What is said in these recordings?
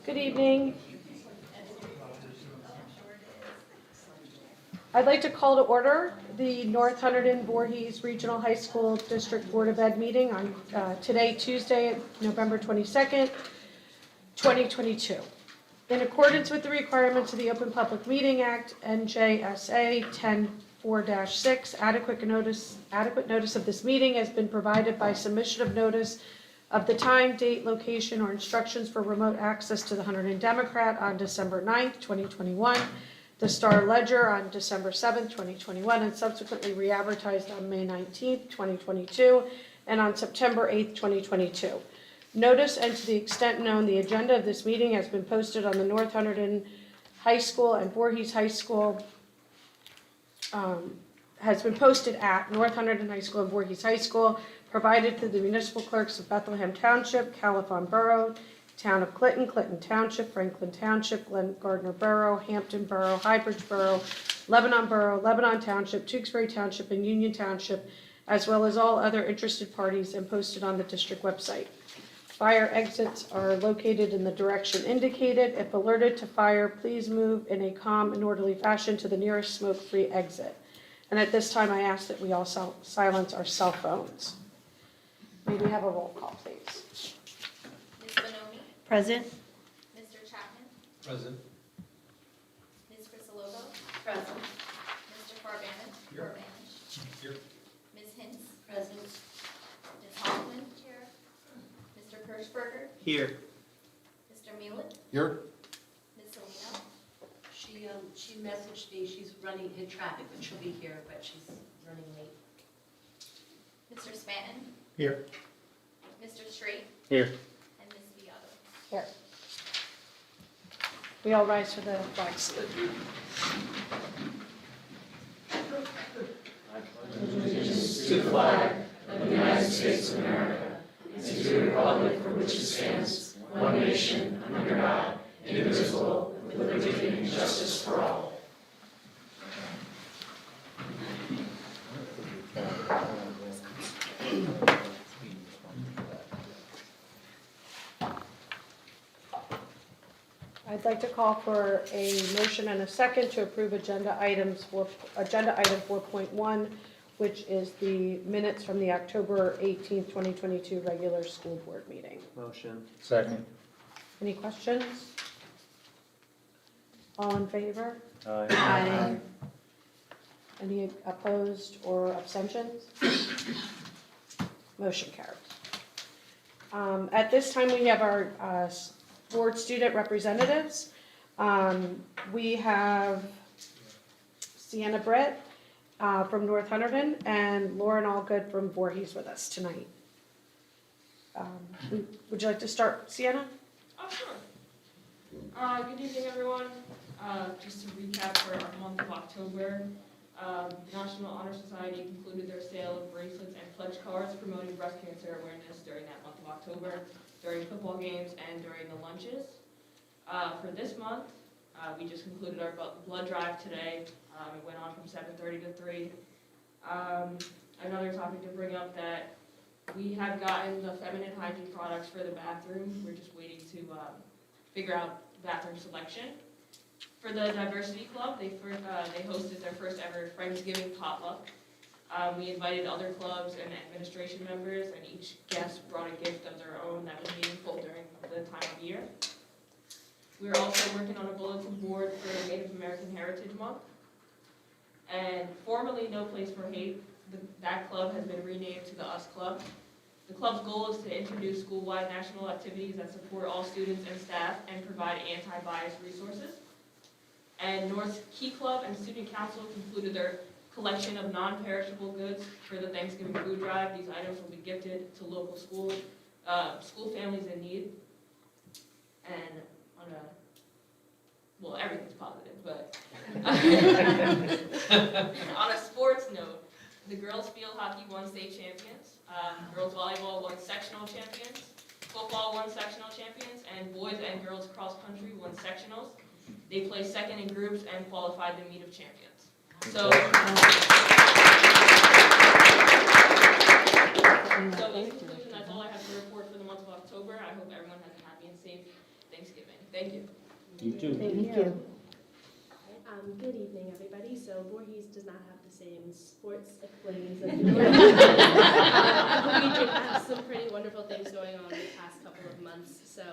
Good evening. I'd like to call to order the North Hunterdon-Voorhees Regional High School District Board of Ed meeting on today, Tuesday, November 22nd, 2022. In accordance with the requirements of the Open Public Meeting Act, NJSA 10-4-6, adequate notice of this meeting has been provided by submission of notice of the time, date, location, or instructions for remote access to the Hunterdon Democrat on December 9th, 2021, the Star Ledger on December 7th, 2021, and subsequently re-advertised on May 19th, 2022, and on September 8th, 2022. Notice, and to the extent known, the agenda of this meeting has been posted on the North Hunterdon High School and Voorhees High School, has been posted at North Hunterdon High School and Voorhees High School, provided to the municipal clerks of Bethlehem Township, Califon Borough, Town of Clinton, Clinton Township, Franklin Township, Glen Gardner Borough, Hampton Borough, Highbridge Borough, Lebanon Township, Tewksbury Township, and Union Township, as well as all other interested parties, and posted on the district website. Fire exits are located in the direction indicated. If alerted to fire, please move in a calm and orderly fashion to the nearest smoke-free exit. And at this time, I ask that we all silence our cell phones. May we have a roll call, please? Ms. Bononi? Present. Mr. Chapman? Present. Ms. Crisologo? Present. Mr. Farbanis? Here. Here. Ms. Hintz? Present. Ms. Hoffman? Here. Mr. Kirschberger? Here. Mr. Mulek? Here. Ms. Salino? She messaged me, she's running in traffic, but she'll be here, but she's running late. Mr. Spanton? Here. Mr. Straight? Here. And Ms. Viado? Here. We all rise for the flag salute. Allegiance to the flag of the United States of America and to the republic for which it stands, one nation, under God, indivisible, with liberty and justice for all. I'd like to call for a motion and a second to approve agenda item 4.1, which is the minutes from the October 18th, 2022 regular school board meeting. Motion. Second. Any questions? All in favor? Aye. Any opposed or abstentions? Motion carries. At this time, we have our board student representatives. We have Sienna Britt from North Hunterdon and Lauren Allgood from Voorhees with us tonight. Would you like to start, Sienna? Oh, sure. Good evening, everyone. Just to recap for our month of October, National Honor Society concluded their sale of bracelets and pledge cards promoting breast cancer awareness during that month of October, during football games and during the lunches. For this month, we just concluded our blood drive today. It went on from 7:30 to 3. Another topic to bring up that we have gotten the feminine hygiene products for the bathroom. We're just waiting to figure out bathroom selection. For the Diversity Club, they hosted their first ever Friendsgiving potluck. We invited other clubs and administration members, and each guest brought a gift of their own that was meaningful during the time of year. We're also working on a bulletin board for Native American Heritage Month. And formerly No Place for Hate, that club has been renamed to the US Club. The club's goal is to introduce school-wide national activities that support all students and staff and provide anti-bias resources. And North Key Club and Student Council concluded their collection of non-perishable goods for the Thanksgiving food drive. These items will be gifted to local school families in need. And everything's positive, but on a sports note, the girls field hockey won state champions, girls volleyball won sectional champions, football won sectional champions, and boys and girls cross country won sectionals. They placed second in groups and qualified to meet of champions. So in conclusion, that's all I have to report for the month of October. I hope everyone has a happy and safe Thanksgiving. Thank you. You too. Thank you. Good evening, everybody. So Voorhees does not have the same sports acclaims that New York but we did have some pretty wonderful things going on the past couple of months. So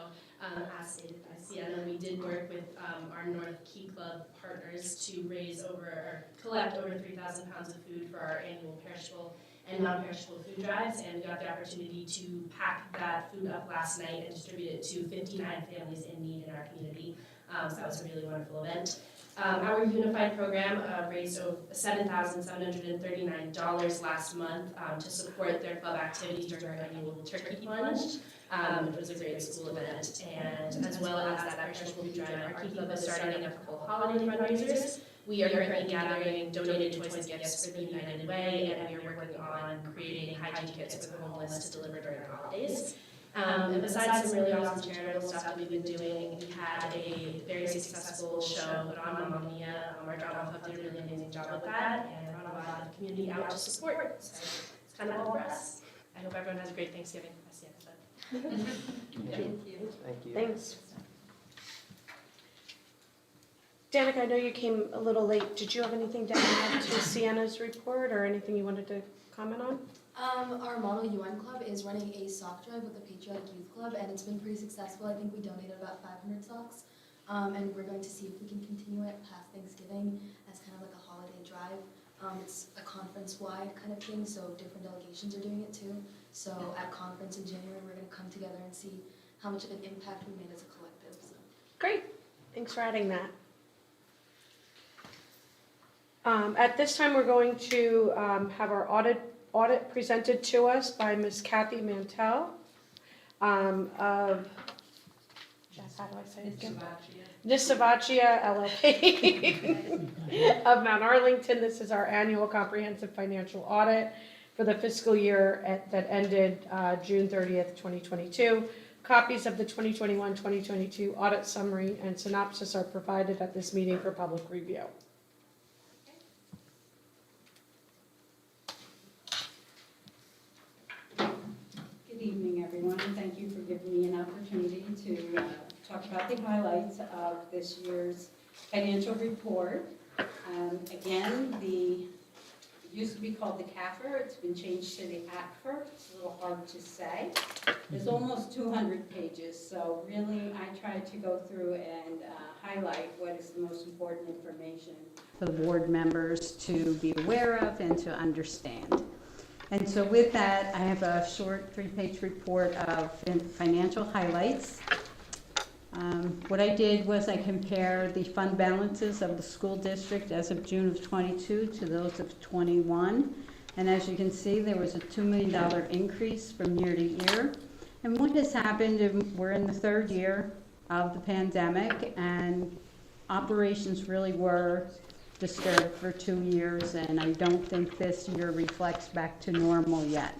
as stated by Sienna, we did work with our North Key Club partners to collect over 3,000 pounds of food for our annual perishable and non-perishable food drives, and we got the opportunity to pack that food up last night and distribute it to 59 families in need in our community. So that was a really wonderful event. Our unified program raised $7,739 last month to support their club activities during our annual turkey plunge. It was a great school event, and as well as that perishable food drive, our Key Club is starting a couple holiday fundraisers. We are currently gathering donated toys and gifts for the United Way, and we are working on creating hygiene kits for the homeless to deliver during the holidays. And besides some really awesome charitable stuff that we've been doing, we had a very successful show put on Mamma Mia. Our drama club did a really amazing job with that, and brought a lot of the community out to support. So it's kind of all for us. I hope everyone has a great Thanksgiving. As Sienna said. Thank you. Thank you. Thanks. Danica, I know you came a little late. Did you have anything to add to Sienna's report or anything you wanted to comment on? Our Model UN Club is running a sock drive with the Patriotic Youth Club, and it's been pretty successful. I think we donated about 500 socks, and we're going to see if we can continue it past Thanksgiving as kind of like a holiday drive. It's a conference-wide kind of thing, so different delegations are doing it too. So at conference in January, we're going to come together and see how much of an impact we made as a collective. So. Great. Thanks for adding that. At this time, we're going to have our audit presented to us by Ms. Kathy Mantell of, how do I say it again? Nisavachia LLP of Mount Arlington. This is our annual comprehensive financial audit for the fiscal year that ended June 30th, 2022. Copies of the 2021-2022 audit summary and synopsis are provided at this meeting for public review. Good evening, everyone, and thank you for giving me an opportunity to talk about the highlights of this year's financial report. Again, it used to be called the CAFR. It's been changed to the ACFR. It's a little hard to say. There's almost 200 pages, so really I tried to go through and highlight what is the most important information for the board members to be aware of and to understand. And so with that, I have a short 3-page report of financial highlights. What I did was I compared the fund balances of the school district as of June of 22 to those of 21. And as you can see, there was a $2 million increase from year to year. And what has happened, we're in the 3rd year of the pandemic, and operations really were disturbed for 2 years, and I don't think this year reflects back to normal yet.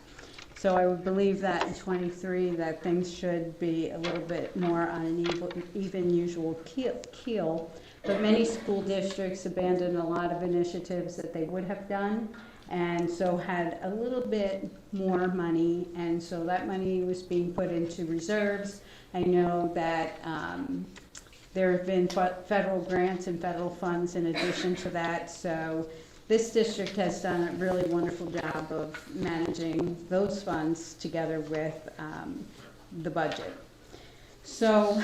So I would believe that in 23 that things should be a little bit more on an even usual keel. But many school districts abandoned a lot of initiatives that they would have done, and so had a little bit more money, and so that money was being put into reserves. I know that there have been federal grants and federal funds in addition to that, so this district has done a really wonderful job of managing those funds together with the budget. So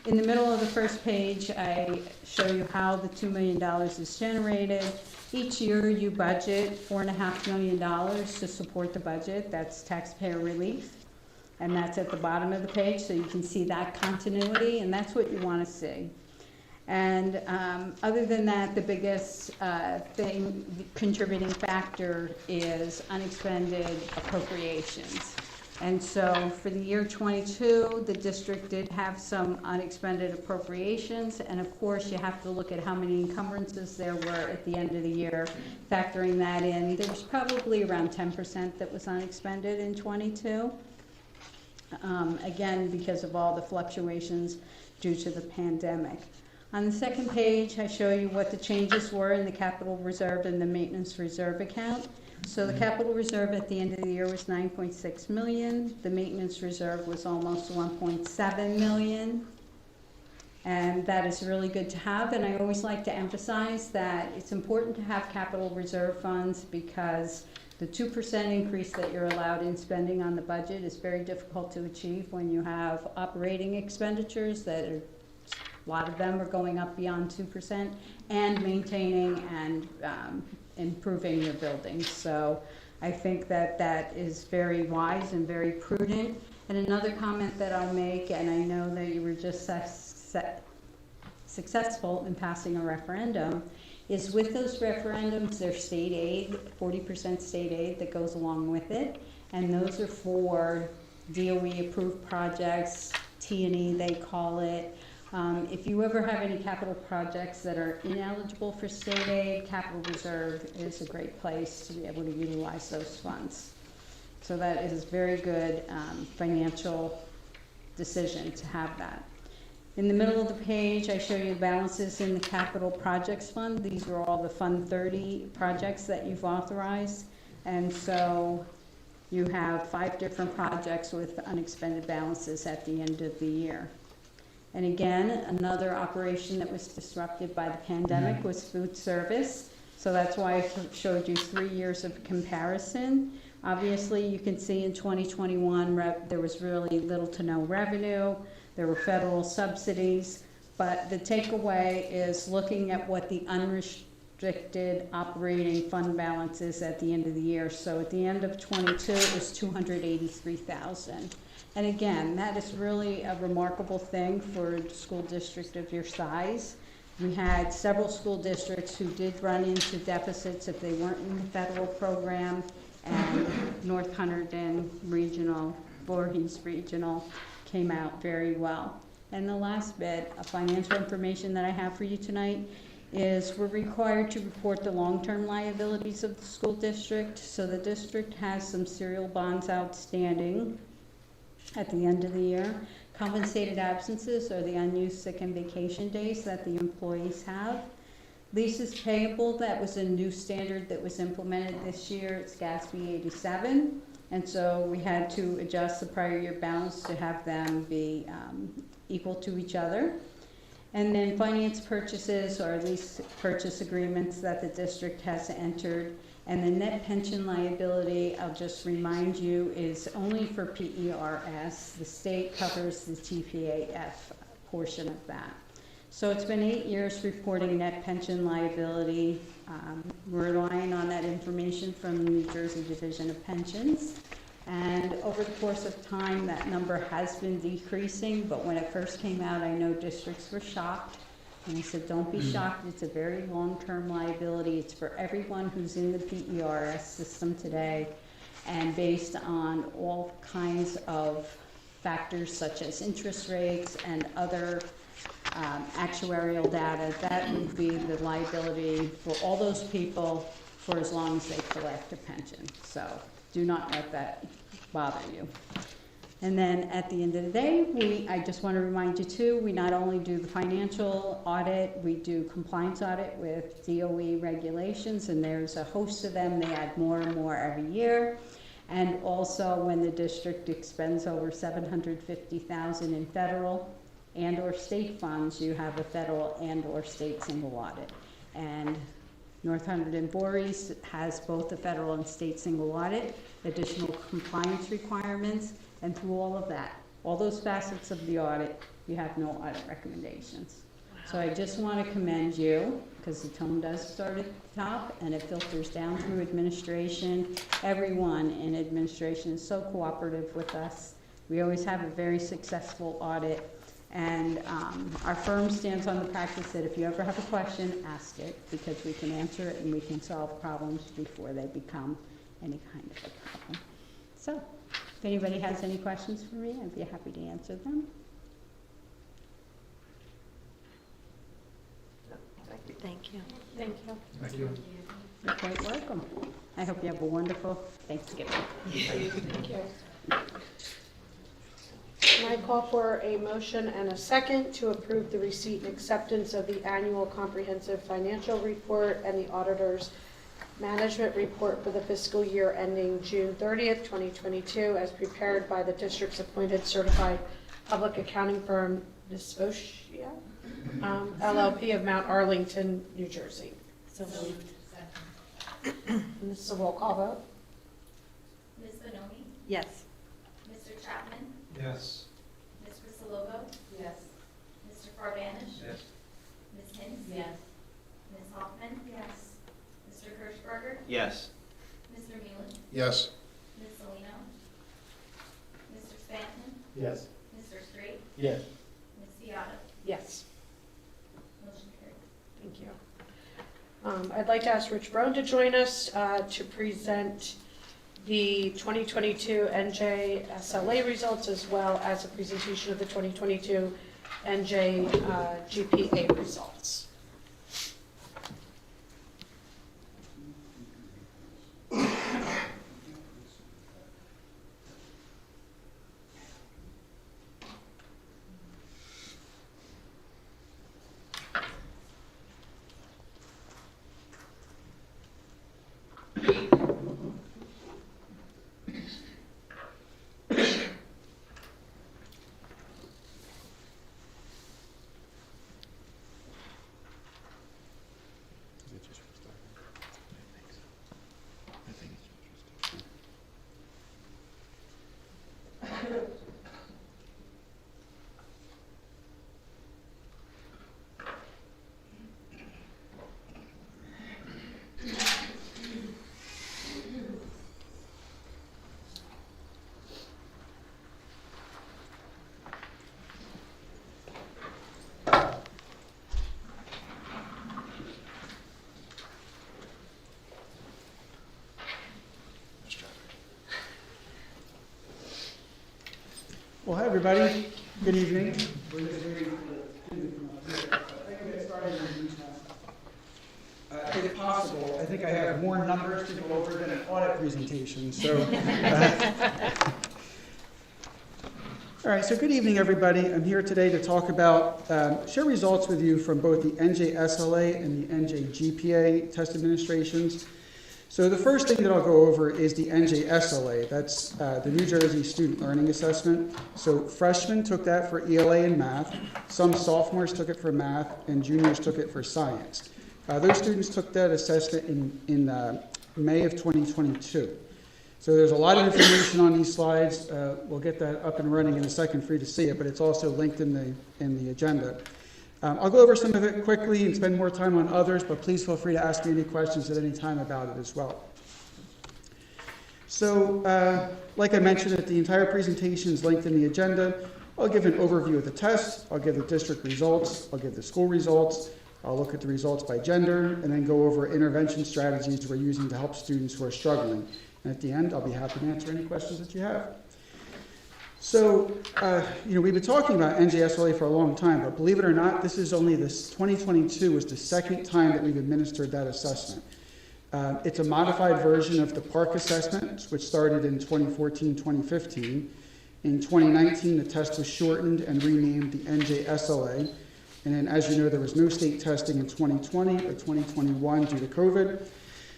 in the middle of the first page, I show you how the $2 million is generated. Each year you budget $4.5 million to support the budget. That's taxpayer relief. And that's at the bottom of the page, so you can see that continuity, and that's what you want to see. And other than that, the biggest contributing factor is unexpended appropriations. And so for the year 22, the district did have some unexpended appropriations, and of course you have to look at how many encumbrances there were at the end of the year, factoring that in. There was probably around 10% that was unexpended in 22. Again, because of all the fluctuations due to the pandemic. On the second page, I show you what the changes were in the capital reserve and the maintenance reserve account. So the capital reserve at the end of the year was $9.6 million. The maintenance reserve was almost $1.7 million. And that is really good to have, and I always like to emphasize that it's important to have capital reserve funds because the 2% increase that you're allowed in spending on the budget is very difficult to achieve when you have operating expenditures that are, a lot of them are going up beyond 2%, and maintaining and improving your buildings. So I think that that is very wise and very prudent. And another comment that I'll make, and I know that you were just successful in passing a referendum, is with those referendums, there's state aid, 40% state aid that goes along with it. And those are for DOE approved projects, T&E they call it. If you ever have any capital projects that are ineligible for state aid, capital reserve is a great place to be able to utilize those funds. So that is a very good financial decision to have that. In the middle of the page, I show you balances in the capital projects fund. These are all the Fund 30 projects that you've authorized. And so you have 5 different projects with unexpended balances at the end of the year. And again, another operation that was disrupted by the pandemic was food service. So that's why I showed you 3 years of comparison. Obviously, you can see in 2021, there was really little to no revenue. There were federal subsidies, but the takeaway is looking at what the unrestricted operating fund balance is at the end of the year. So at the end of 22, it was $283,000. And again, that is really a remarkable thing for a school district of your size. We had several school districts who did run into deficits if they weren't in the federal program, and North Hunterdon Regional, Voorhees Regional came out very well. And the last bit of financial information that I have for you tonight is we're required to report the long-term liabilities of the school district. So the district has some serial bonds outstanding at the end of the year. Compensated absences are the unused sick and vacation days that the employees have. Leases payable, that was a new standard that was implemented this year. It's GASB 87. And so we had to adjust the prior year balance to have them be equal to each other. And then finance purchases or lease purchase agreements that the district has entered. And the net pension liability, I'll just remind you, is only for PERS. The state covers the TPAF portion of that. So it's been 8 years reporting net pension liability. We're relying on that information from the New Jersey Division of Pensions. And over the course of time, that number has been decreasing, but when it first came out, I know districts were shocked. And I said, don't be shocked, it's a very long-term liability. It's for everyone who's in the PERS system today, and based on all kinds of factors such as interest rates and other actuarial data, that would be the liability for all those people for as long as they collect a pension. So do not let that bother you. And then at the end of the day, I just want to remind you too, we not only do the financial audit, we do compliance audit with DOE regulations, and there's a host of them. They add more and more every year. And also when the district expends over $750,000 in federal and or state funds, you have a federal and or state single audit. And North Hunterdon-Voorhees has both the federal and state single audit, additional compliance requirements, and through all of that, all those facets of the audit, you have no audit recommendations. So I just want to commend you, because the tone does start at the top and it filters down through administration. Everyone in administration is so cooperative with us. We always have a very successful audit. And our firm stands on the practice that if you ever have a question, ask it, because we can answer it and we can solve problems before they become any kind of a problem. So if anybody has any questions for me, I'd be happy to answer them. Thank you. Thank you. Thank you. You're quite welcome. I hope you have a wonderful Thanksgiving. Thank you. Can I call for a motion and a second to approve the receipt and acceptance of the annual comprehensive financial report and the auditor's management report for the fiscal year ending June 30th, 2022, as prepared by the district's appointed certified public accounting firm Vespuccia LLP of Mount Arlington, New Jersey. So moved. And this is a roll call vote. Ms. Bonomi, Yes. Mr. Chapman, Yes. Ms. Crisalovo, Yes. Mr. Carvanish, Yes. Ms. Hinz, Yes. Ms. Hoffman, Yes. Mr. Kirschberger, Yes. Mr. Mueller, Yes. Ms. Salino, Mr. Stanton, Yes. Mr. Straight, Yes. Ms. Beata. Yes. Motion carried. Thank you. I'd like to ask Rich Brown to join us to present the 2022 NJ SLA results as well as a presentation of the 2022 NJ GPA results. Well, hi, everybody. Good evening. If possible, I think I have more numbers to go over than an audit presentation, so. All right, so good evening, everybody. I'm here today to talk about, share results with you from both the NJ-SLA and the NJ-GPA test administrations. So the first thing that I'll go over is the NJ-SLA. That's the New Jersey Student Learning Assessment. So freshmen took that for ELA and math. Some sophomores took it for math, and juniors took it for science. Those students took that assessment in May of 2022. So there's a lot of information on these slides. We'll get that up and running in a second for you to see it, but it's also linked in the agenda. I'll go over some of it quickly and spend more time on others, but please feel free to ask me any questions at any time about it as well. So, like I mentioned, the entire presentation is linked in the agenda. I'll give an overview of the test, I'll give the district results, I'll give the school results, I'll look at the results by gender, and then go over intervention strategies we're using to help students who are struggling. And at the end, I'll be happy to answer any questions that you have. So, we've been talking about NJ-SLA for a long time, but believe it or not, this is only this 2022 was the second time that we've administered that assessment. It's a modified version of the PARCC assessment, which started in 2014-2015. In 2019, the test was shortened and renamed the NJ-SLA. And then, as you know, there was no state testing in 2020 or 2021 due to COVID.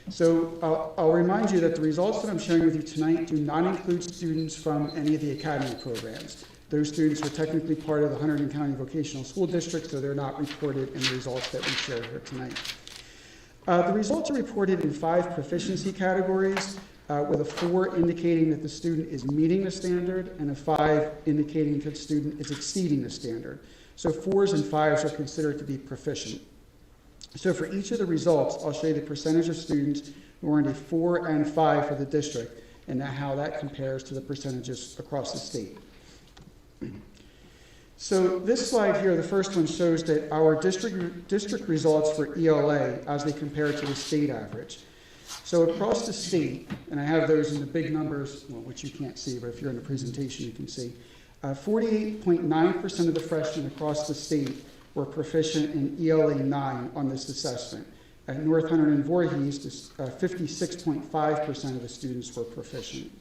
So I'll remind you that the results that I'm sharing with you tonight do not include students from any of the academy programs. Those students are technically part of the Hunterdon County Vocational School District, so they're not reported in the results that we share here tonight. The results are reported in 5 proficiency categories, with a 4 indicating that the student is meeting the standard and a 5 indicating that the student is exceeding the standard. So 4s and 5s are considered to be proficient. So for each of the results, I'll show you the percentage of students who earned a 4 and 5 for the district, and how that compares to the percentages across the state. So this slide here, the first one, shows that our district results for ELA as they compare to the state average. So across the state, and I have those in the big numbers, well, which you can't see, but if you're in the presentation, you can see, 48.9% of the freshmen across the state were proficient in ELA 9 on this assessment. At North Hunterdon-Voorhees, 56.5% of the students were proficient.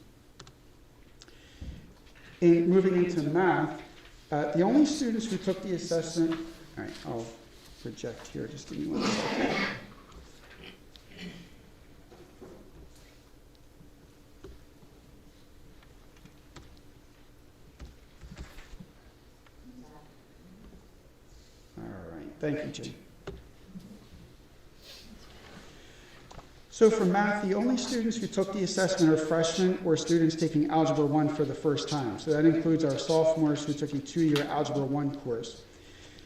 And moving into math, the only students who took the assessment, all right, I'll project here, just give me 1 second. Thank you, Jim. So for math, the only students who took the assessment are freshmen or students taking Algebra 1 for the first time. So that includes our sophomores who took a 2-year Algebra 1 course.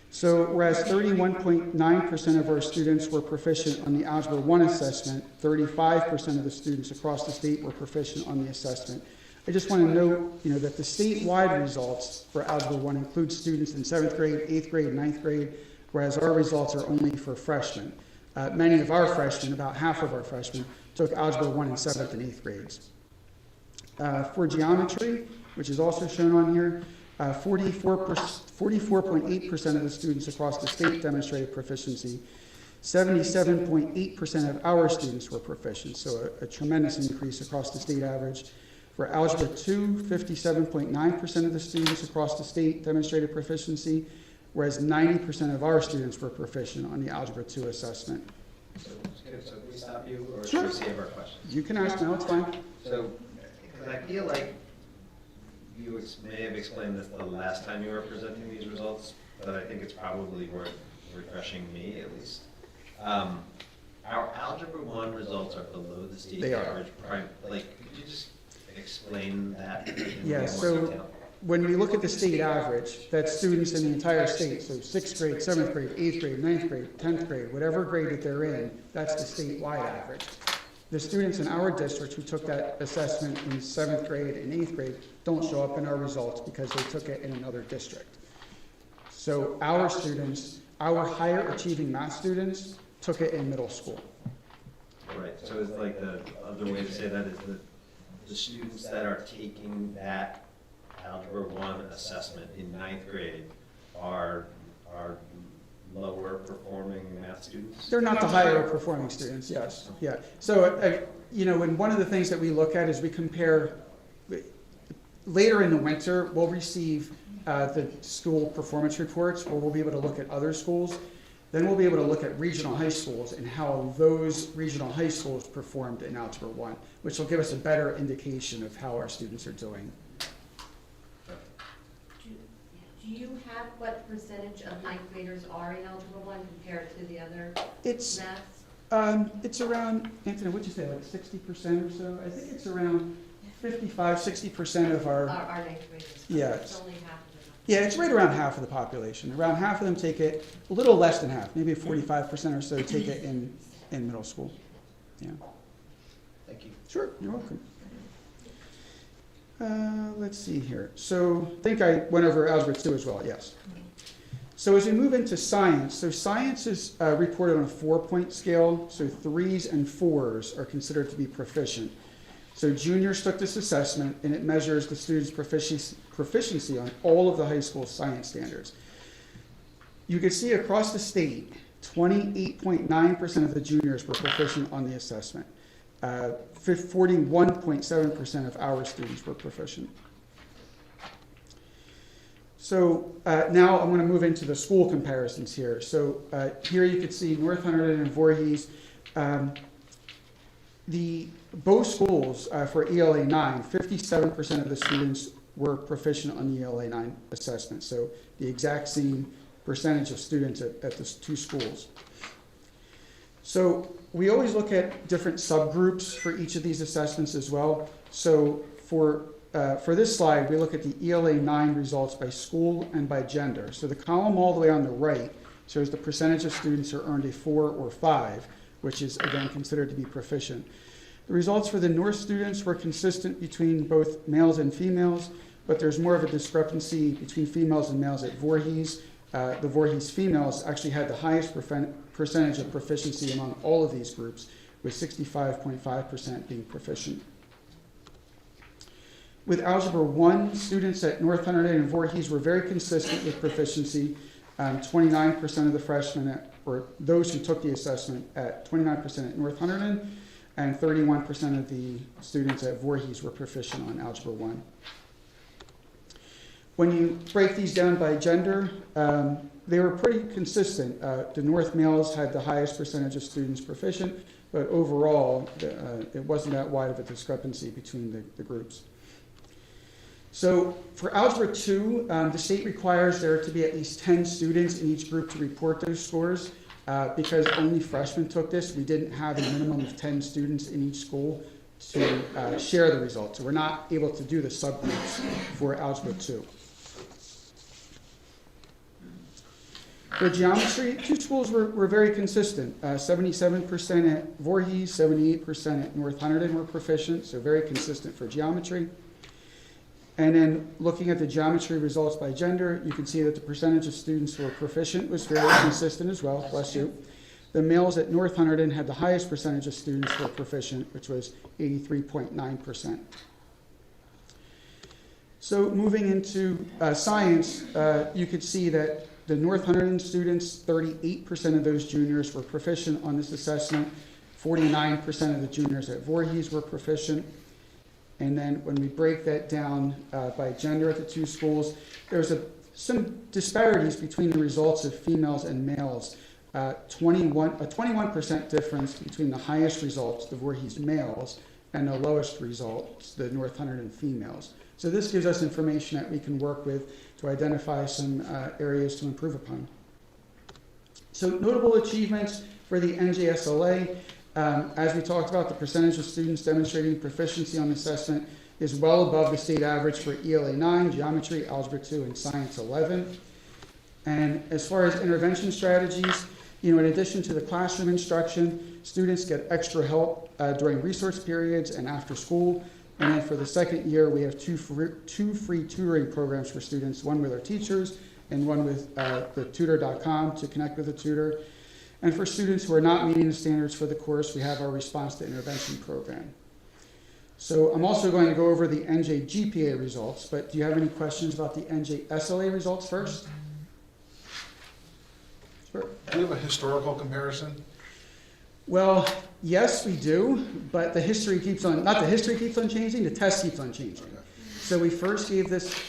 So whereas 31.9% of our students were proficient on the Algebra 1 assessment, 35% of the students across the state were proficient on the assessment. I just want to note, that the statewide results for Algebra 1 include students in 7th grade, 8th grade, 9th grade, whereas our results are only for freshmen. Many of our freshmen, about half of our freshmen, took Algebra 1 in 7th and 8th grades. For geometry, which is also shown on here, 44.8% of the students across the state demonstrated proficiency. 77.8% of our students were proficient, so a tremendous increase across the state average. For Algebra 2, 57.9% of the students across the state demonstrated proficiency, whereas 90% of our students were proficient on the Algebra 2 assessment. So can we stop you, or Sure. should we save our questions? You can ask now, it's fine. So, because I feel like you may have explained this the last time you were presenting these results, but I think it's probably worth refreshing me at least. Our Algebra 1 results are below the state They are. average. Could you just explain that in Yeah, more so detail? when we look at the state average, that's students in the entire state, so 6th grade, 7th grade, 8th grade, 9th grade, 10th grade, whatever grade that they're in, that's the statewide average. The students in our district who took that assessment in 7th grade and 8th grade don't show up in our results because they took it in another district. So our students, our higher achieving math students, took it in middle school. Right, so it's like the other way to say that is that the students that are taking that Algebra 1 assessment in 9th grade are lower performing math students? They're not the higher performing students, yes, yeah. So, and one of the things that we look at is we compare, later in the winter, we'll receive the school performance reports where we'll be able to look at other schools. Then we'll be able to look at regional high schools and how those regional high schools performed in Algebra 1, which will give us a better indication of how our students are doing. Do you have what percentage of 9th graders are in Algebra 1 compared to the other It's maths? It's around, Anthony, what'd you say, like 60% or so? I think it's around 55-60% of our, Our 9th graders. Yeah. It's only half of them. yeah, it's right around half of the population. Around half of them take it, a little less than half, maybe 45% or so take it in middle school. Yeah. Thank you. Sure, you're welcome. Let's see here. So I think I went over Algebra 2 as well, yes. So as we move into science, so science is reported on a 4-point scale, so 3s and 4s are considered to be proficient. So juniors took this assessment, and it measures the students' proficiency on all of the high school science standards. You can see across the state, 28.9% of the juniors were proficient on the assessment. 41.7% of our students were proficient. So now I'm going to move into the school comparisons here. So here you can see North Hunterdon and Voorhees. Both schools for ELA 9, 57% of the students were proficient on the ELA 9 assessment. So the exact same percentage of students at the two schools. So we always look at different subgroups for each of these assessments as well. So for this slide, we look at the ELA 9 results by school and by gender. So the column all the way on the right shows the percentage of students who earned a 4 or 5, which is again considered to be proficient. The results for the North students were consistent between both males and females, but there's more of a discrepancy between females and males at Voorhees. The Voorhees females actually had the highest percentage of proficiency among all of these groups, with 65.5% being proficient. With Algebra 1, students at North Hunterdon and Voorhees were very consistent with proficiency. 29% of the freshmen, or those who took the assessment, at 29% at North Hunterdon, and 31% of the students at Voorhees were proficient on Algebra 1. When you break these down by gender, they were pretty consistent. The North males had the highest percentage of students proficient, but overall, it wasn't that wide of a discrepancy between the groups. So for Algebra 2, the state requires there to be at least 10 students in each group to report those scores. Because only freshmen took this, we didn't have a minimum of 10 students in each school to share the results. So we're not able to do the subgroups for Algebra 2. For geometry, two schools were very consistent. 77% at Voorhees, 78% at North Hunterdon were proficient, so very consistent for geometry. And then looking at the geometry results by gender, you can see that the percentage of students who were proficient was very consistent as well, bless you. The males at North Hunterdon had the highest percentage of students who were proficient, which was 83.9%. So moving into science, you could see that the North Hunterdon students, 38% of those juniors were proficient on this assessment. 49% of the juniors at Voorhees were proficient. And then when we break that down by gender at the two schools, there's some disparities between the results of females and males. A 21% difference between the highest results, the Voorhees males, and the lowest results, the North Hunterdon females. So this gives us information that we can work with to identify some areas to improve upon. So notable achievements for the NJSLA. As we talked about, the percentage of students demonstrating proficiency on assessment is well above the state average for ELA 9, Geometry, Algebra 2, and Science 11. And as far as intervention strategies, in addition to the classroom instruction, students get extra help during resource periods and after school. And then for the second year, we have two free tutoring programs for students, one with our teachers and one with the tutor.com to connect with a tutor. And for students who are not meeting the standards for the course, we have our response to intervention program. So I'm also going to go over the NJ GPA results, but do you have any questions about the NJ SLA results first? Sure. Do you have a historical comparison? Well, yes, we do, but the history keeps on, not the history keeps on changing, the test keeps on changing. Okay. So we first gave this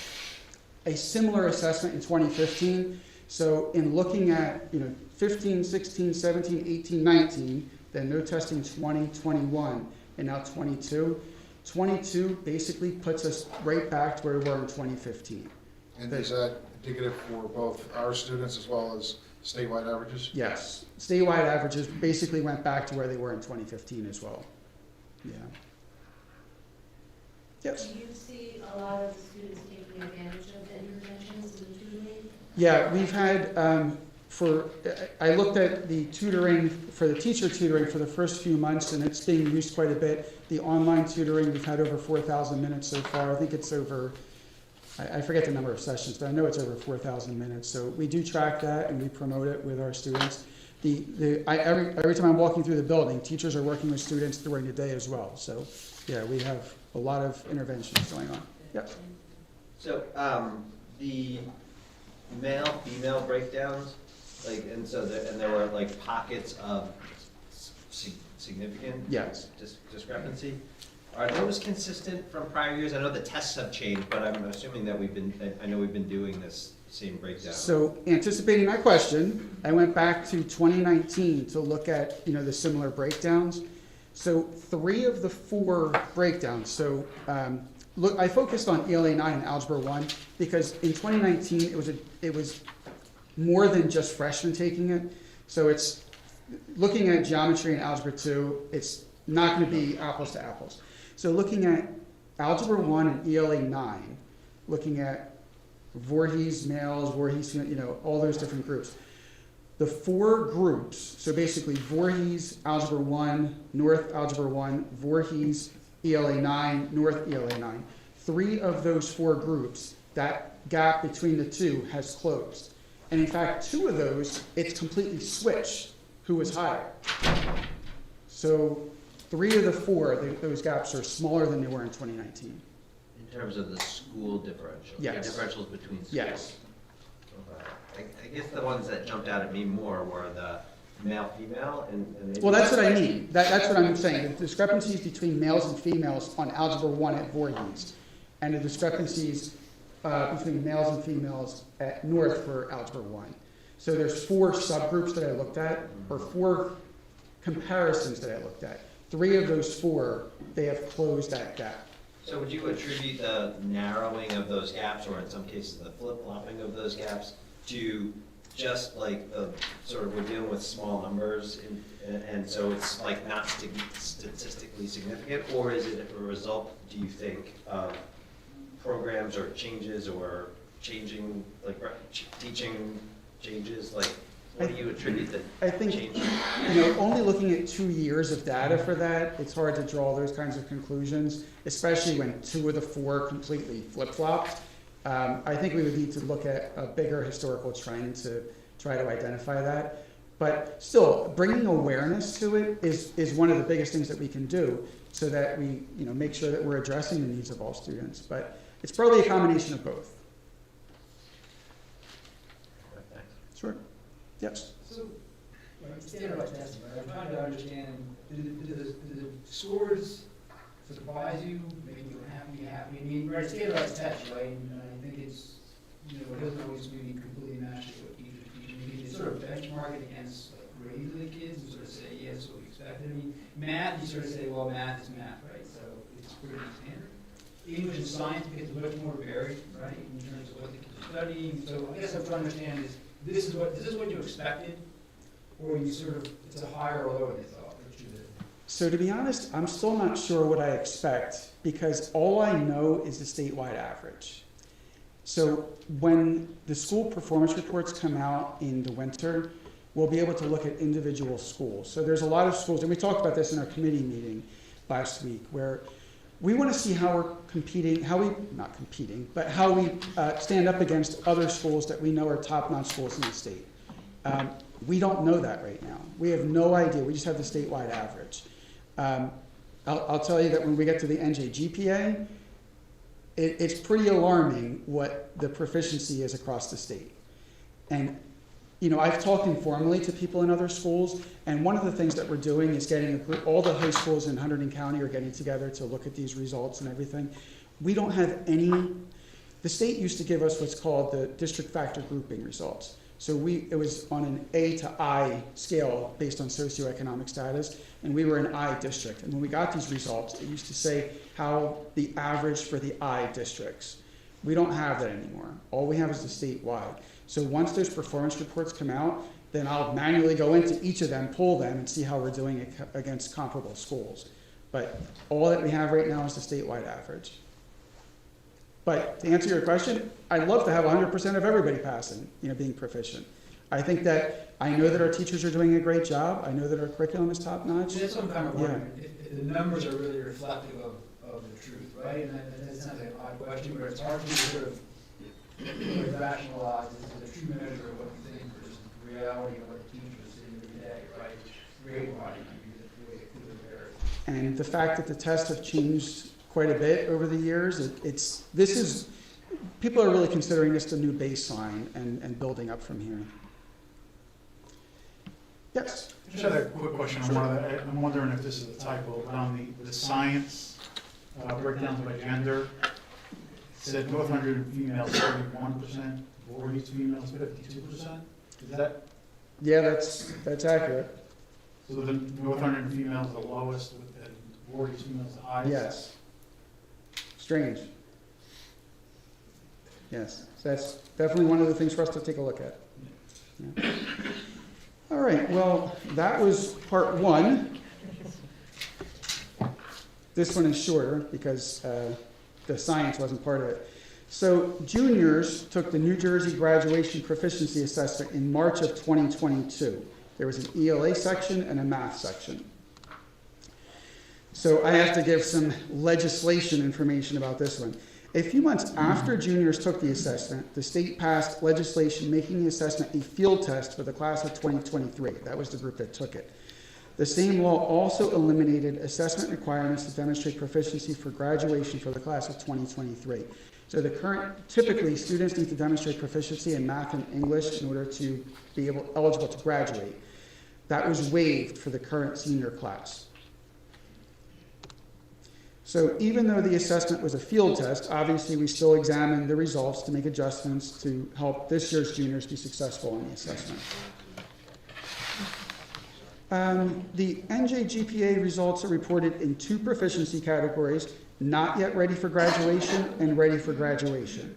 a similar assessment in 2015. So in looking at 15, 16, 17, 18, 19, then no testing 20, 21, and now 22. 22 basically puts us right back to where we were in 2015. And is that indicative for both our students as well as statewide averages? Yes, statewide averages basically went back to where they were in 2015 as well. Yeah. Yes. Do you see a lot of the students taking advantage of the interventions in the tutoring? Yeah, we've had, I looked at the tutoring, for the teacher tutoring for the first few months, and it's being used quite a bit. The online tutoring, we've had over 4,000 minutes so far. I think it's over, I forget the number of sessions, but I know it's over 4,000 minutes. So we do track that and we promote it with our students. Every time I'm walking through the building, teachers are working with students during the day as well. So yeah, we have a lot of interventions going on. Yep. So, the male-female breakdowns, and there were pockets of significant Yes. discrepancy. Are those consistent from prior years? I know the tests have changed, but I'm assuming that we've been doing this same breakdown. So anticipating that question, I went back to 2019 to look at, the similar breakdowns. So 3 of the 4 breakdowns, so look, I focused on ELA 9 and Algebra 1 because in 2019 it was more than just freshmen taking it. So it's looking at geometry and Algebra 2, it's not going to be apples to apples. So looking at Algebra 1 and ELA 9, looking at Voorhees males, Voorhees, all those different groups. The 4 groups, so basically Voorhees, Algebra 1, North Algebra 1, Voorhees, ELA 9, North ELA 9. 3 of those 4 groups, that gap between the 2 has closed. And in fact, 2 of those, it's completely switched who was higher. So 3 of the 4, those gaps are smaller than they were in 2019. In terms of the school differential? Yes. The differentials between schools? Yes. Okay. I guess the ones that jumped out at me more were the male-female and maybe. Well, that's what I mean. That's what I'm saying. The discrepancies between males and females on Algebra 1 at Voorhees, and the discrepancies between males and females at North for Algebra 1. So there's 4 subgroups that I looked at, or 4 comparisons that I looked at. 3 of those 4, they have closed that gap. So would you attribute the narrowing of those gaps, or in some cases the flip-flopping of those gaps, to just like the, sort of, we're dealing with small numbers, and so it's like not statistically significant, or is it a result, do you think, of programs or changes or changing, like teaching changes, like what do you attribute the I think, change? only looking at 2 years of data for that, it's hard to draw those kinds of conclusions, especially when 2 of the 4 completely flip-flopped. I think we would need to look at a bigger historical trend to try to identify that. But still, bringing awareness to it is one of the biggest things that we can do, so that we make sure that we're addressing the needs of all students. But it's probably a combination of both. Sure. Yes. So, standardized testing, right? I'm trying to understand, do the scores surprise you, make you happy? I mean, right, standardized tests, right? And I think it's, it doesn't always maybe completely match what teachers teach. You can sort of benchmark it against grades of the kids and sort of say, yes, what we expected. I mean, math, you sort of say, well, math is math, right? So it's pretty standard. English and science gets much more varied, right, in terms of what the kids are studying. So I guess I'm trying to understand is this is what you expected, or you sort of, it's a higher or lower than you thought? So to be honest, I'm still not sure what I expect, because all I know is the statewide average. So when the school performance reports come out in the winter, we'll be able to look at individual schools. So there's a lot of schools, and we talked about this in our committee meeting last week, where we want to see how we're competing, how we stand up against other schools that we know are top-notch schools in the state. We don't know that right now. We have no idea. We just have the statewide average. I'll tell you that when we get to the NJGPA, it's pretty alarming what the proficiency is across the state. And I've talked informally to people in other schools, and one of the things that we're doing is getting all the high schools in Hunterdon County are getting together to look at these results and everything. We don't have any. The state used to give us what's called the district factor grouping results. So it was on an A to I scale based on socioeconomic status, and we were an I district. And when we got these results, it used to say how the average for the I districts. We don't have that anymore. All we have is the statewide. So once those performance reports come out, then I'll manually go into each of them, pull them, and see how we're doing against comparable schools. But all that we have right now is the statewide average. But to answer your question, I'd love to have 100% of everybody passing, being proficient. I think that, I know that our teachers are doing a great job. I know that our curriculum is top notch. That's what I'm kind of wondering, if the numbers are really reflective of the truth, right? And that sounds like an odd question, but it's hard to sort of rationalize this as a true measure of what you think versus the reality of what the teachers are seeing every day, right? Grade-wise, it could vary. And the fact that the tests have changed quite a bit over the years, people are really considering this the new baseline and building up from here. Yes? I just had a quick question on one of that. I'm wondering if this is a typo, but on the science breakdowns by gender, it said North Hunterdon females 31%, Voorhees females 52%. Is that? Yeah, that's accurate. So the North Hunterdon females the lowest, and Voorhees females the highest? Yes. Strange. Yes, so that's definitely one of the things for us to take a look at. Yeah. All right, well, that was part one. This one is shorter because the science wasn't part of it. So juniors took the New Jersey Graduation Proficiency Assessment in March of 2022. There was an ELA section and a math section. So I have to give some legislation information about this one. A few months after juniors took the assessment, the state passed legislation making the assessment a field test for the class of 2023. That was the group that took it. The same law also eliminated assessment requirements to demonstrate proficiency for graduation for the class of 2023. So typically students need to demonstrate proficiency in math and English in order to be eligible to graduate. That was waived for the current senior class. So even though the assessment was a field test, obviously we still examined the results to make adjustments to help this year's juniors be successful in the assessment. The NJGPA results are reported in two proficiency categories, not yet ready for graduation, and ready for graduation.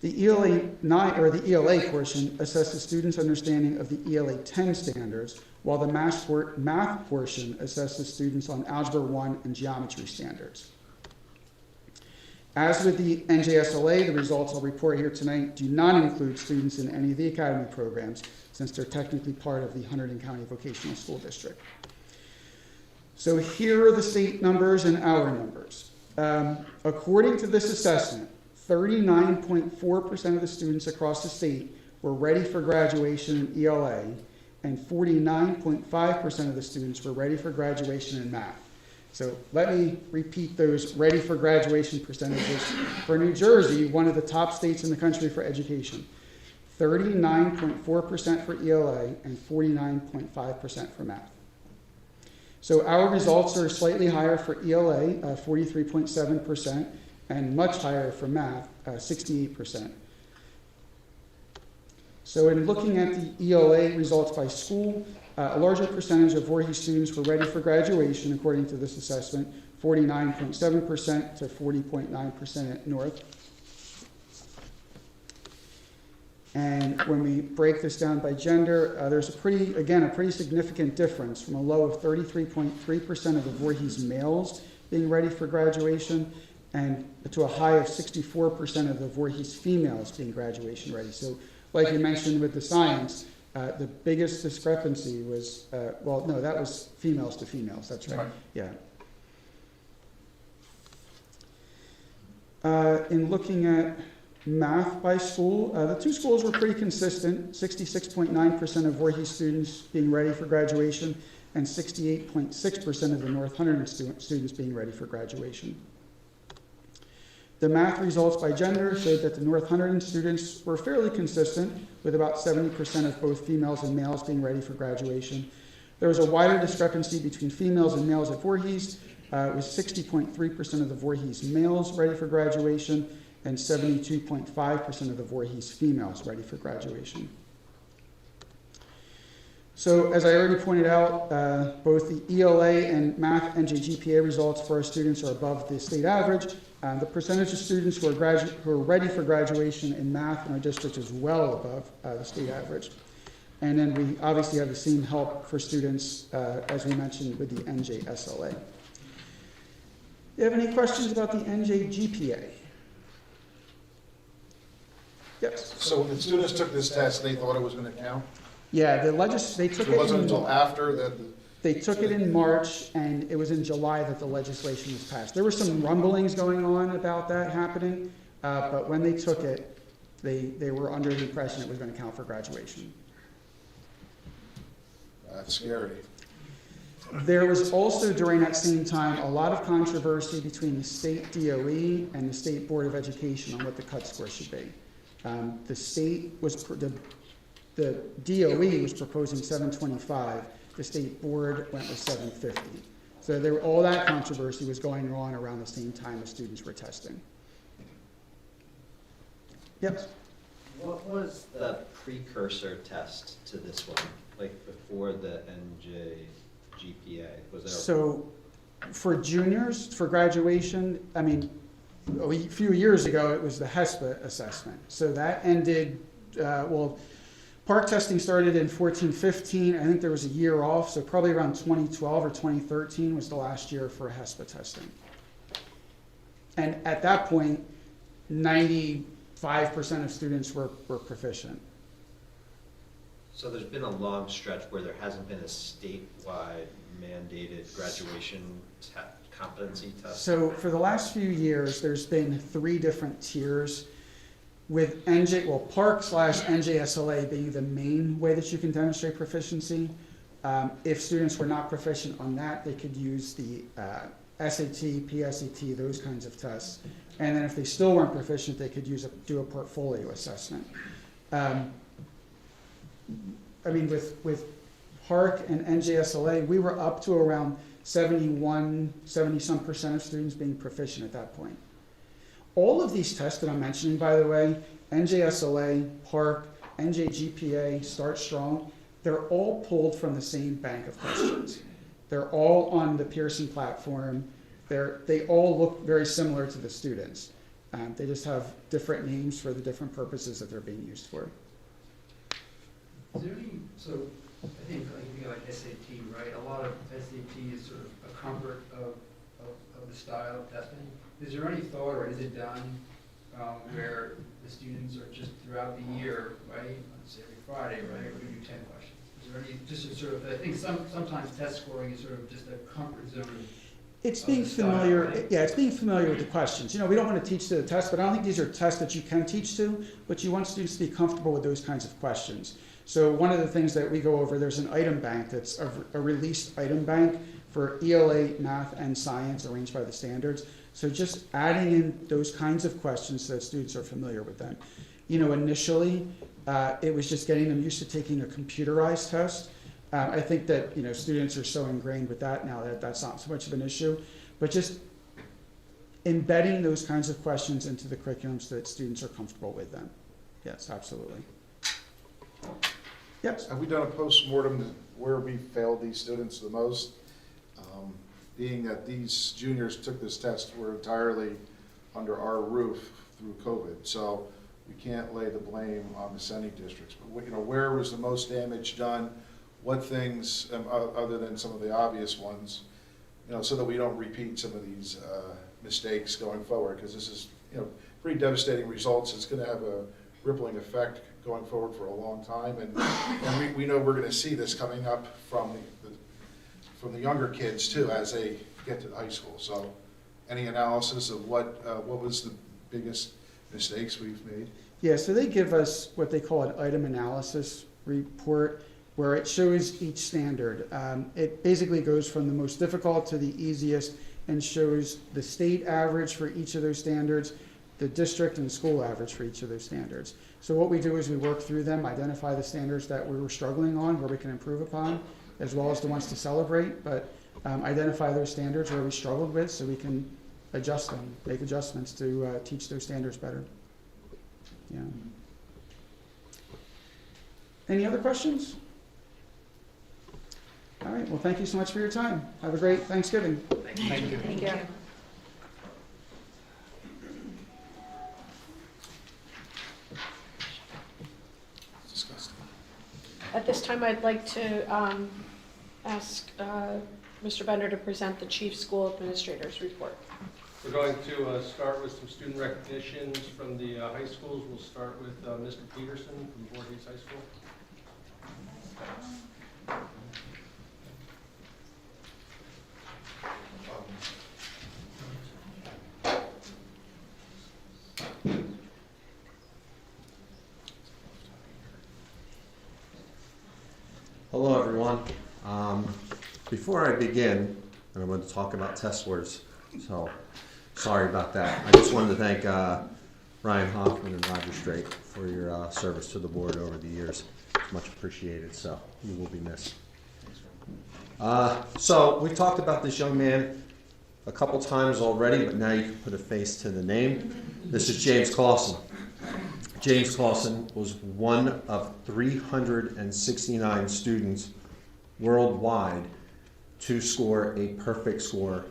The ELA 9, or the ELA portion, assesses students' understanding of the ELA 10 standards, while the math portion assesses students on Algebra 1 and geometry standards. As with the NJSLA, the results I'll report here tonight do not include students in any of the academy programs, since they're technically part of the Hunterdon County Vocational School District. So here are the state numbers and our numbers. According to this assessment, 39.4% of the students across the state were ready for graduation in ELA, and 49.5% of the students were ready for graduation in math. So let me repeat those ready for graduation percentages for New Jersey, one of the top states in the country for education. 39.4% for ELA and 49.5% for math. So our results are slightly higher for ELA, 43.7%, and much higher for math, 68%. So in looking at the ELA results by school, a larger percentage of Voorhees students were ready for graduation, according to this assessment, 49.7% to 40.9% at North. And when we break this down by gender, there's a pretty significant difference from a low of 33.3% of the Voorhees males being ready for graduation and to a high of 64% of the Voorhees females being graduation ready. So like you mentioned with the science, the biggest discrepancy was, that was females to females, that's right. Yeah. In looking at math by school, the two schools were pretty consistent, 66.9% of Voorhees students being ready for graduation and 68.6% of the North Hunterdon students being ready for graduation. The math results by gender showed that the North Hunterdon students were fairly consistent, with about 70% of both females and males being ready for graduation. There was a wider discrepancy between females and males at Voorhees, with 60.3% of the Voorhees males ready for graduation and 72.5% of the Voorhees females ready for graduation. So as I already pointed out, both the ELA and math NJGPA results for our students are above the state average. The percentage of students who are ready for graduation in math in our district is well above the state average. And then we obviously have the same help for students, as we mentioned, with the NJSLA. Do you have any questions about the NJGPA? Yes. So when the students took this test, they thought it was going to count? Yeah, they took So it wasn't until after that? They took it in March, and it was in July that the legislation was passed. There were some rumblings going on about that happening, but when they took it, they were under the impression it was going to count for graduation. That's scary. There was also, during that same time, a lot of controversy between the state DOE and the State Board of Education on what the cut score should be. The DOE was proposing 725. The state board went with 750. So all that controversy was going on around the same time as students were testing. Yes? What was the precursor test to this one, like before the NJGPA? Was there? So for juniors, for graduation, I mean, a few years ago, it was the HESPA assessment. So that ended, park testing started in 14-15. I think there was a year off, so probably around 2012 or 2013 was the last year for HESPA testing. And at that point, 95% of students were proficient. So there's been a long stretch where there hasn't been a statewide mandated graduation competency test? So for the last few years, there's been 3 different tiers, with Park/NJSLA being the main way that you can demonstrate proficiency. If students were not proficient on that, they could use the SAT, PSAT, those kinds of tests. And then if they still weren't proficient, they could do a portfolio assessment. I mean, with Park and NJSLA, we were up to around 70-some% of students being proficient at that point. All of these tests that I'm mentioning, by the way, NJSLA, Park, NJGPA, Start Strong, they're all pulled from the same bank of questions. They're all on the Pearson platform. They all look very similar to the students. They just have different names for the different purposes that they're being used for. Is there any, so I think like SAT, right? A lot of SAT is sort of a comfort of the style of testing. Is there any thought, or is it done, where the students are just throughout the year, right? Let's say every Friday, right? We're going to do 10 questions. Is there any, just a sort of, I think sometimes test scoring is sort of just a comfort zone. It's being familiar, yeah, it's being familiar with the questions. You know, we don't want to teach to the test, but I don't think these are tests that you can teach to, but you want students to be comfortable with those kinds of questions. So one of the things that we go over, there's an item bank that's a released item bank for ELA, math, and science arranged by the standards. So just adding in those kinds of questions so that students are familiar with them. You know, initially, it was just getting them used to taking a computerized test. I think that, you know, students are so ingrained with that now that that's not so much of an issue, but just embedding those kinds of questions into the curriculum so that students are comfortable with them. Yes, absolutely. Yes. Have we done a post-mortem where we failed these students the most? Being that these juniors took this test, were entirely under our roof through COVID, so we can't lay the blame on the sending districts. But you know, where was the most damage done? What things, other than some of the obvious ones, you know, so that we don't repeat some of these mistakes going forward? Because this is, you know, pretty devastating results. It's going to have a rippling effect going forward for a long time, and we know we're going to see this coming up from the younger kids too as they get to high school. So, any analysis of what was the biggest mistakes we've made? Yeah, so they give us what they call an item analysis report, where it shows each standard. It basically goes from the most difficult to the easiest and shows the state average for each of those standards, the district and school average for each of those standards. So what we do is we work through them, identify the standards that we were struggling on, where we can improve upon, as well as the ones to celebrate, but identify those standards where we struggled with so we can adjust them, make adjustments to teach those standards better. Yeah. Any other questions? All right, well, thank you so much for your time. Have a great Thanksgiving. Thank you. Thank you. Disgusting. At this time, I'd like to ask Mr. Bender to present the Chief School Administrator's report. We're going to start with some student recognitions from the high schools. We'll start with Mr. Peterson from Voorhees High School. Hello, everyone. Before I begin, and I'm going to talk about test scores, so sorry about that. I just wanted to thank Ryan Hoffman and Roger Straight for your service to the board over the years. It's much appreciated, so you will be missed. So we've talked about this young man a couple times already, but now you can put a face to the name. This is James Clausen. James Clausen was one of 369 students worldwide to score a perfect score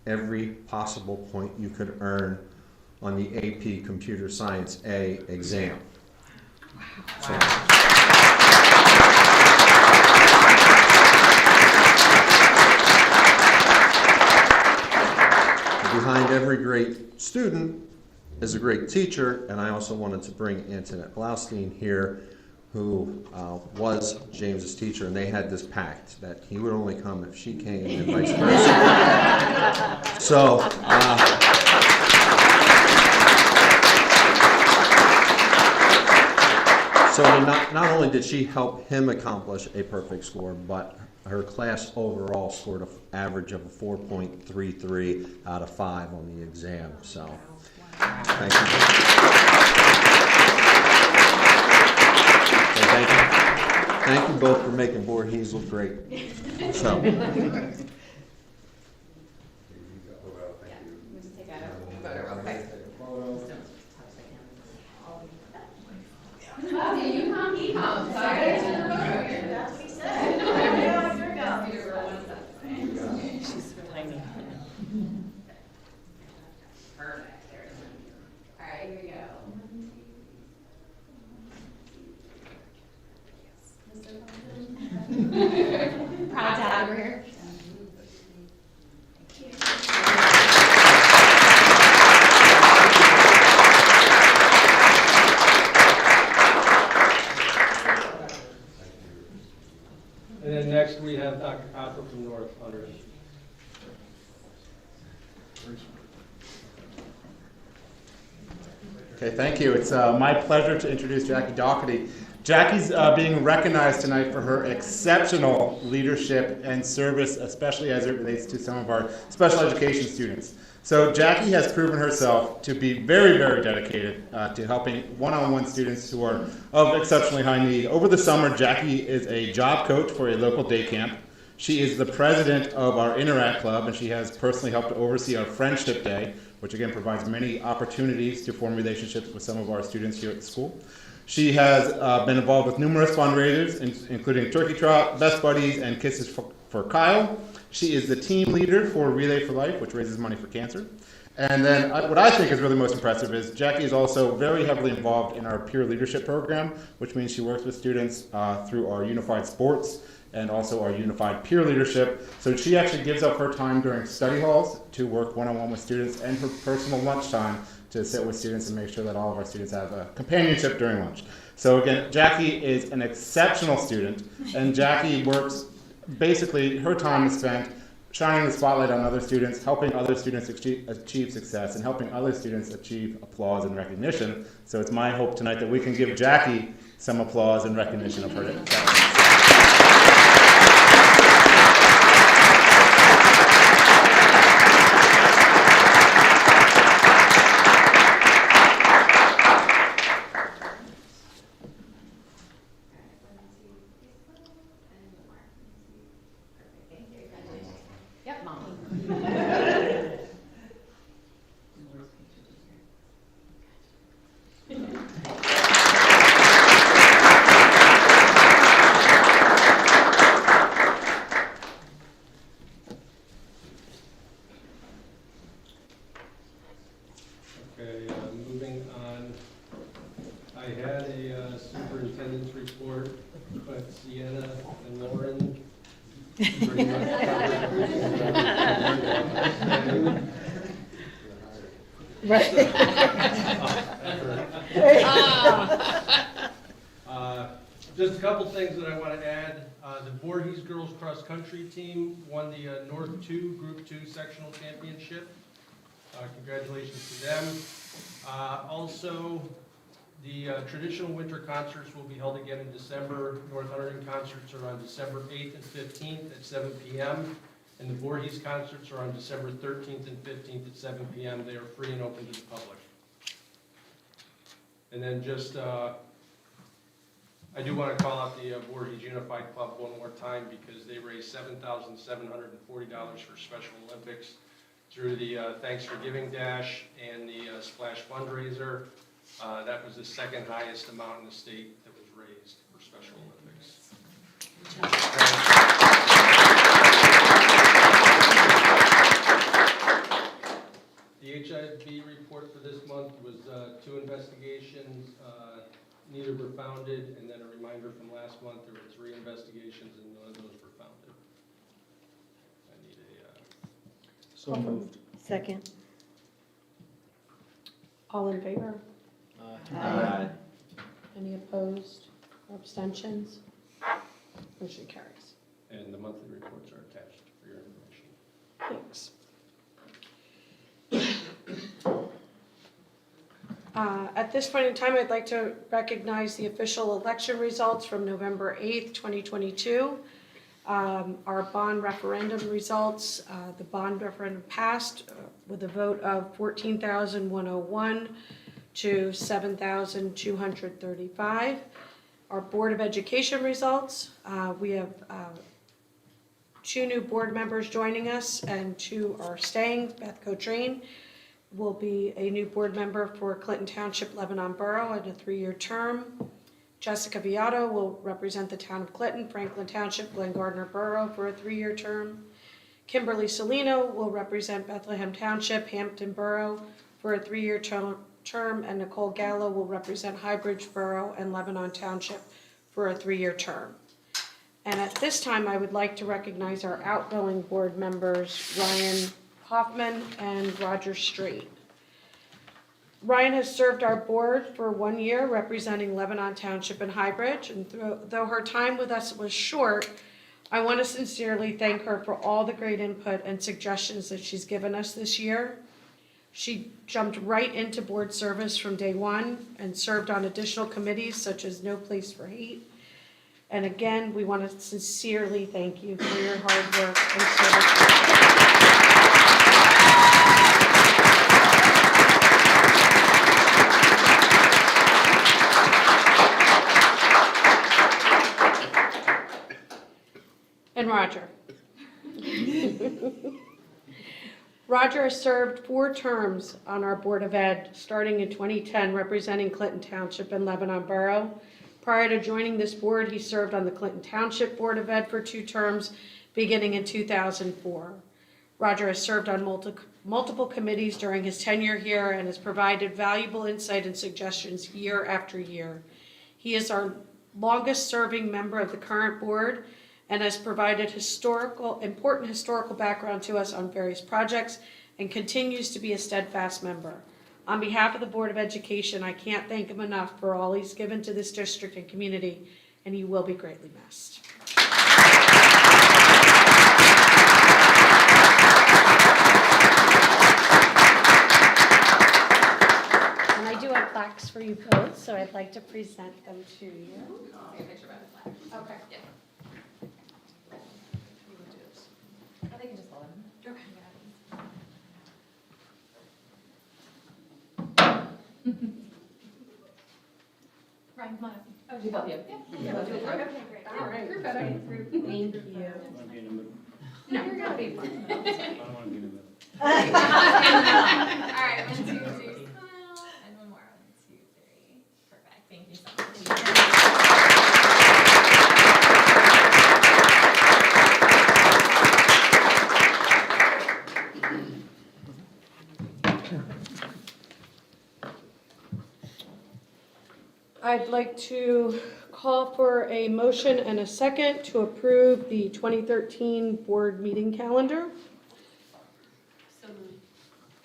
every possible point you could earn on the AP Computer Science A exam. So, behind every great student is a great teacher, and I also wanted to bring Antoinette Blaustein here, who was James's teacher, and they had this pact that he would only come if she came and vice versa. So, not only did she help him accomplish a perfect score, but her class overall scored an average of a 4.33 out of 5 on the exam. So, thank you. Thank you both for making Voorhees look great. So. Bobby, you come, he comes. Sorry. That's what he said. She's tiny. we have Dr. Copper from North Hunterdon. Okay, thank you. It's my pleasure to introduce Jackie Doherty. Jackie's being recognized tonight for her exceptional leadership and service, especially as it relates to some of our special education students. So Jackie has proven herself to be very, very dedicated to helping one-on-one students who are of exceptionally high need. Over the summer, Jackie is a job coach for a local day camp. She is the president of our Interact Club, and she has personally helped to oversee our Friendship Day, which again provides many opportunities to form relationships with some of our students here at the school. She has been involved with numerous fundraisers, including Turkey Trot, Best Buddies, and Kisses for Kyle. She is the team leader for Relay for Life, which raises money for cancer. And then what I think is really most impressive is Jackie is also very heavily involved in our peer leadership program, which means she works with students through our unified sports and also our unified peer leadership. So she actually gives up her time during study halls to work one-on-one with students and her personal lunchtime to sit with students and make sure that all of our students have a companionship during lunch. So again, Jackie is an exceptional student, and Jackie works, basically her time is spent shining the spotlight on other students, helping other students achieve success, and helping other students achieve applause and recognition. So it's my hope tonight that we can give Jackie some applause and recognition of her excellence. Yep, Mom. Okay, moving on. I had a superintendent's report, but Sienna and Lauren pretty much covered everything. Just a couple things that I want to add. The Voorhees girls cross country team won the North 2 Group 2 sectional championship. Congratulations to them. Also, the traditional winter concerts will be held again in December. North Hunterdon concerts are on December 8th and 15th at 7 p.m. And the Voorhees concerts are on December 13th and 15th at 7 p.m. They are free and open to the public. And then just, I do want to call out the Voorhees Unified Club one more time because they raised $7,740 for Special Olympics through the Thanks for Giving Dash and the Splash fundraiser. That was the second highest amount in the state that was raised for Special Olympics. The HIV report for this month was 2 investigations. Neither were founded, and then a reminder from last month, there were 3 investigations and none of those were founded. I need a... So moved. Second. All in favor? Aye. Any opposed or abstentions? Motion carries. And the monthly reports are attached for your information. Thanks. At this point in time, I'd like to recognize the official election results from November 8th, 2022. Our bond referendum results, the bond referendum passed with a vote of 14,101 to 7,235. Our Board of Education results, we have 2 new board members joining us and 2 are staying. Beth Cotrain will be a new board member for Clinton Township, Lebanon Borough at a 3-year term. Jessica Viato will represent the town of Clinton, Franklin Township, Glen Gardner Borough for a 3-year term. Kimberly Salino will represent Bethlehem Township, Hampton Borough for a 3-year term, and Nicole Gallo will represent Highbridge Borough and Lebanon Township for a 3-year term. And at this time, I would like to recognize our outgoing board members, Ryan Hoffman and Roger Strait. Ryan has served our board for 1 year representing Lebanon Township and Highbridge, and though her time with us was short, I want to sincerely thank her for all the great input and suggestions that she's given us this year. She jumped right into board service from day one and served on additional committees such as No Place for Hate. And again, we want to sincerely thank you for your hard work and service. And Roger. Roger has served 4 terms on our Board of Ed, starting in 2010, representing Clinton Township and Lebanon Borough. Prior to joining this board, he served on the Clinton Township Board of Ed for 2 terms, beginning in 2004. Roger has served on multiple committees during his tenure here and has provided valuable insight and suggestions year after year. He is our longest-serving member of the current board and has provided important historical background to us on various projects and continues to be a steadfast member. On behalf of the Board of Education, I can't thank him enough for all he's given to this district and community, and he will be greatly missed. And I do have plaques for you both, so I'd like to present them to you. Take a picture about the flag. Okay. Yeah. Or they can just hold them. Okay. Ryan, come on up. Oh, do both of you? Yeah. Okay, great. All right. Group photo. Thank you. No, you're gonna be one. I don't want to be in the middle. All right, 1, 2, 3, smile, and one more. 1, 2, 3. Perfect. Thank you so much. I'd like to call for a motion and a second to approve the 2013 board meeting calendar. So moved.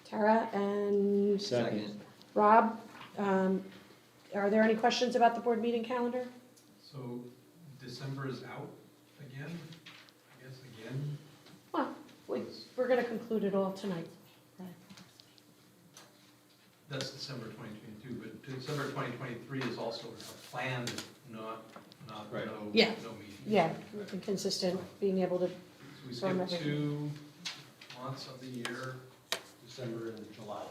Tara and Second. Rob, are there any questions about the board meeting calendar? So December is out again, I guess again? Well, we're going to conclude it all tonight. That's December 2022, but December 2023 is also a planned, not Right. no Yeah. meeting. Yeah, we've been consistent, being able to, So we From skip everything. 2 months of the year, December and July.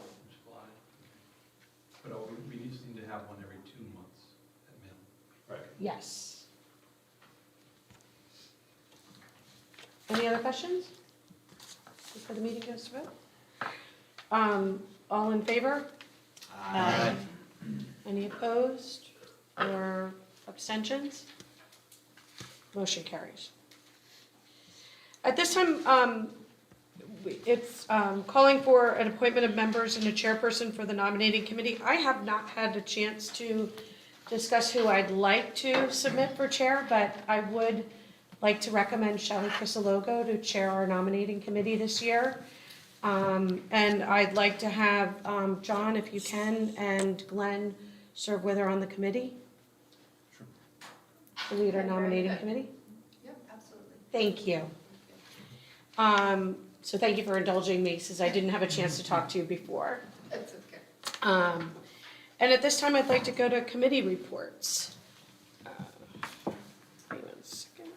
But we just need to have one every 2 months at minimum. Right. yes. Any other questions before the meeting goes to vote? All in favor? Aye. Any opposed or abstentions? Motion carries. At this time, it's calling for an appointment of members and a chairperson for the nominating committee. I have not had a chance to discuss who I'd like to submit for chair, but I would like to recommend Shelley Crisologo to chair our nominating committee this year. And I'd like to have John, if you can, and Glenn serve with her on the committee. Sure. To lead our nominating committee. Yep, absolutely. Thank you. So thank you for indulging me, since I didn't have a chance to talk to you before. That's okay. And at this time, I'd like to go to committee reports. Wait 1 second.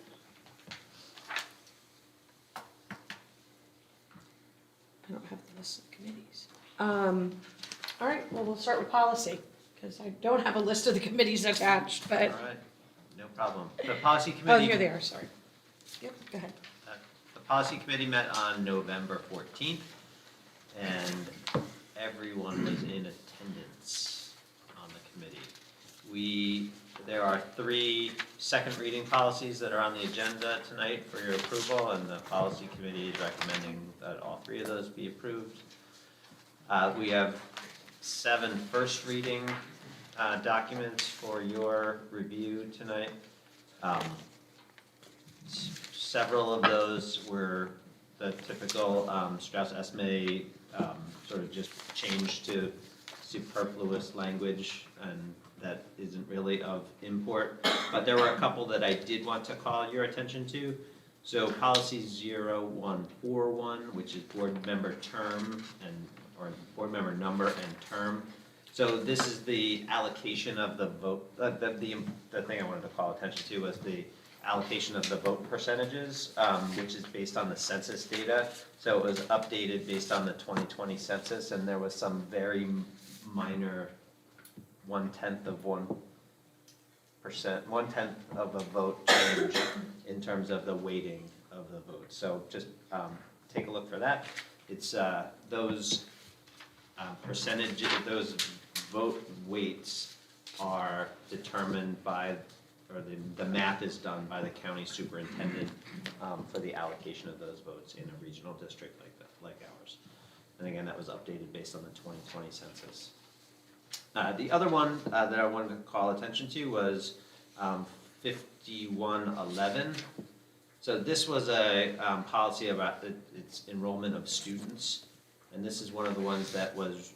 I don't have the list of committees. All right, well, we'll start with policy, because I don't have a list of the committees attached, All but, right, no problem. The policy oh, committee. here they are, sorry. Yep, go ahead. The policy committee met on November 14th, and everyone was in attendance on the committee. There are 3 second reading policies that are on the agenda tonight for your approval, and the policy committee is recommending that all 3 of those be approved. We have 7 first reading documents for your review tonight. Several of those were the typical Strauss-Esme sort of just change to superfluous language, and that isn't really of import. But there were a couple that I did want to call your attention to. So policy 0141, which is board member term or board member number and term. So this is the allocation of the vote, the thing I wanted to call attention to was the allocation of the vote percentages, which is based on the census data. So it was updated based on the 2020 census, and there was some very minor 1/10 of 1%, 1/10 of a vote change in terms of the weighting of the vote. So just take a look for that. It's those percentages, those vote weights are determined by, or the math is done by the county superintendent for the allocation of those votes in a regional district like ours. And again, that was updated based on the 2020 census. The other one that I wanted to call attention to was 5111. So this was a policy about its enrollment of students, and this is one of the ones that was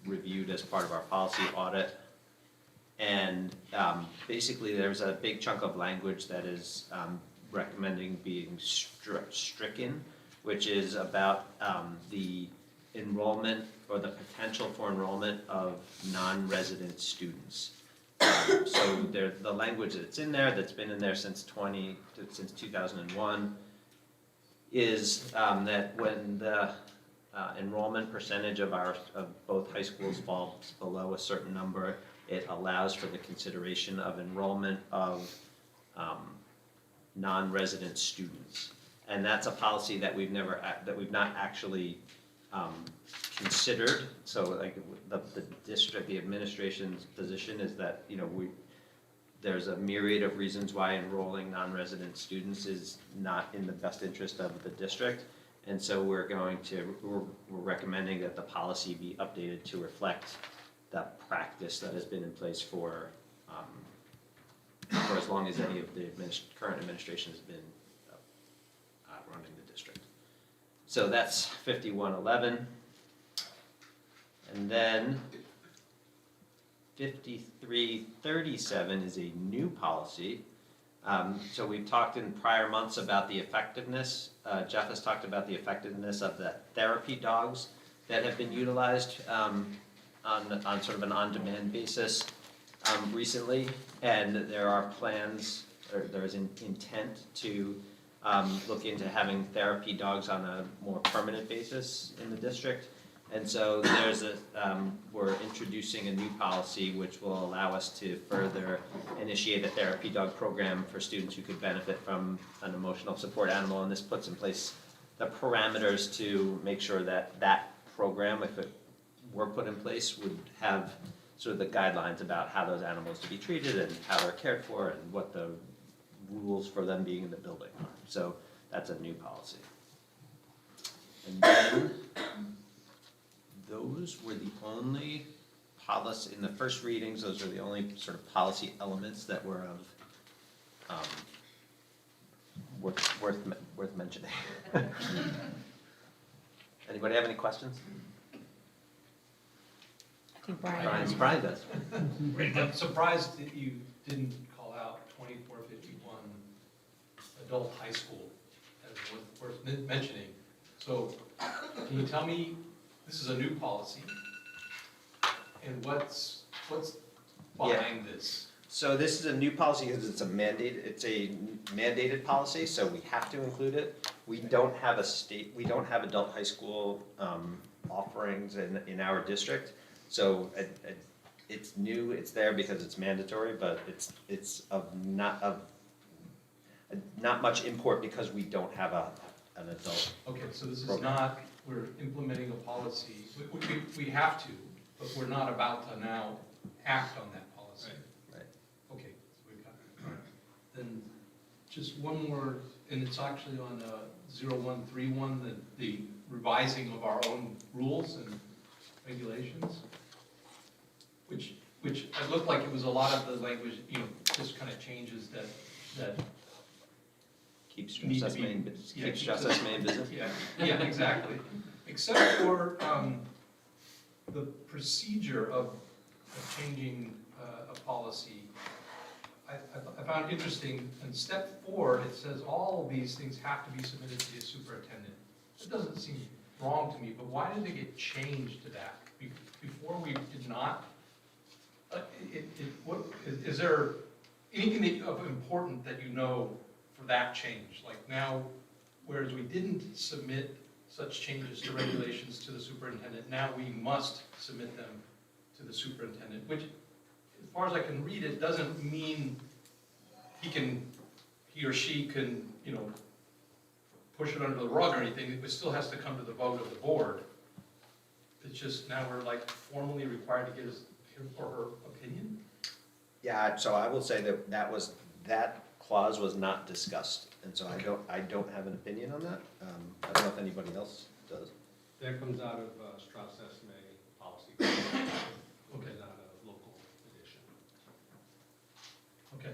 reviewed as part of our policy audit. And basically there's a big chunk of language that is recommending being stricken, which is about the enrollment or the potential for enrollment of non-resident students. So the language that's in there, that's been in there since 2001, is that when the enrollment percentage of both high schools falls below a certain number, it allows for the consideration of enrollment of non-resident students. And that's a policy that we've not actually considered. So like the district, the administration's position is that, there's a myriad of reasons why enrolling non-resident students is not in the best interest of the district. And so we're recommending that the policy be updated to reflect the practice that has been in place for as long as any of the current administration has been running the district. So that's 5111. And then 5337 is a new policy. So we've talked in prior months about the effectiveness. Jeff has talked about the effectiveness of the therapy dogs that have been utilized on sort of an on-demand basis recently, and there are plans, or there's an intent to look into having therapy dogs on a more permanent basis in the district. And so we're introducing a new policy which will allow us to further initiate a therapy dog program for students who could benefit from an emotional support animal, and this puts in place the parameters to make sure that that program, if it were put in place, would have sort of the guidelines about how those animals to be treated and how they're cared for and what the rules for them being in the building are. So that's a new policy. And then those were the only policy, in the first readings, those are the only sort of policy elements that were of worth mentioning. Anybody have any questions? I think Brian does. I'm surprised that you didn't call out 2451 adult high school as worth mentioning. So can you tell me, this is a new policy, and what's behind this? So this is a new policy because it's a mandated policy, so we have to include it. We don't have adult high school offerings in our district. So it's new, it's there because it's mandatory, but it's not much import because we don't have an adult. Okay, so this is not, we're implementing a policy, we have to, but we're not about to now act on that policy. Right. Okay, so we've got it. All right. Then just one more, and it's actually on 0131, the revising of our own rules and regulations, which it looked like it was a lot of the language, just kind of changes that Keeps stress us main business. Yeah, exactly. Except for the procedure of changing a policy. I found interesting, in step 4, it says all of these things have to be submitted to the superintendent. It doesn't seem wrong to me, but why did they get changed to that? Before we did not? Is there anything of important that you know for that change? Like now, whereas we didn't submit such changes to regulations to the superintendent, now we must submit them to the superintendent, which, as far as I can read, it doesn't mean he or she can, push it under the rug or anything. It still has to come to the vote of the board. It's just now we're like formally required to get his or her opinion. Yeah, so I will say that clause was not discussed, and so I don't have an opinion on that. I don't know if anybody else does. That comes out of Strauss SMA policy. Okay, not a local edition. Okay.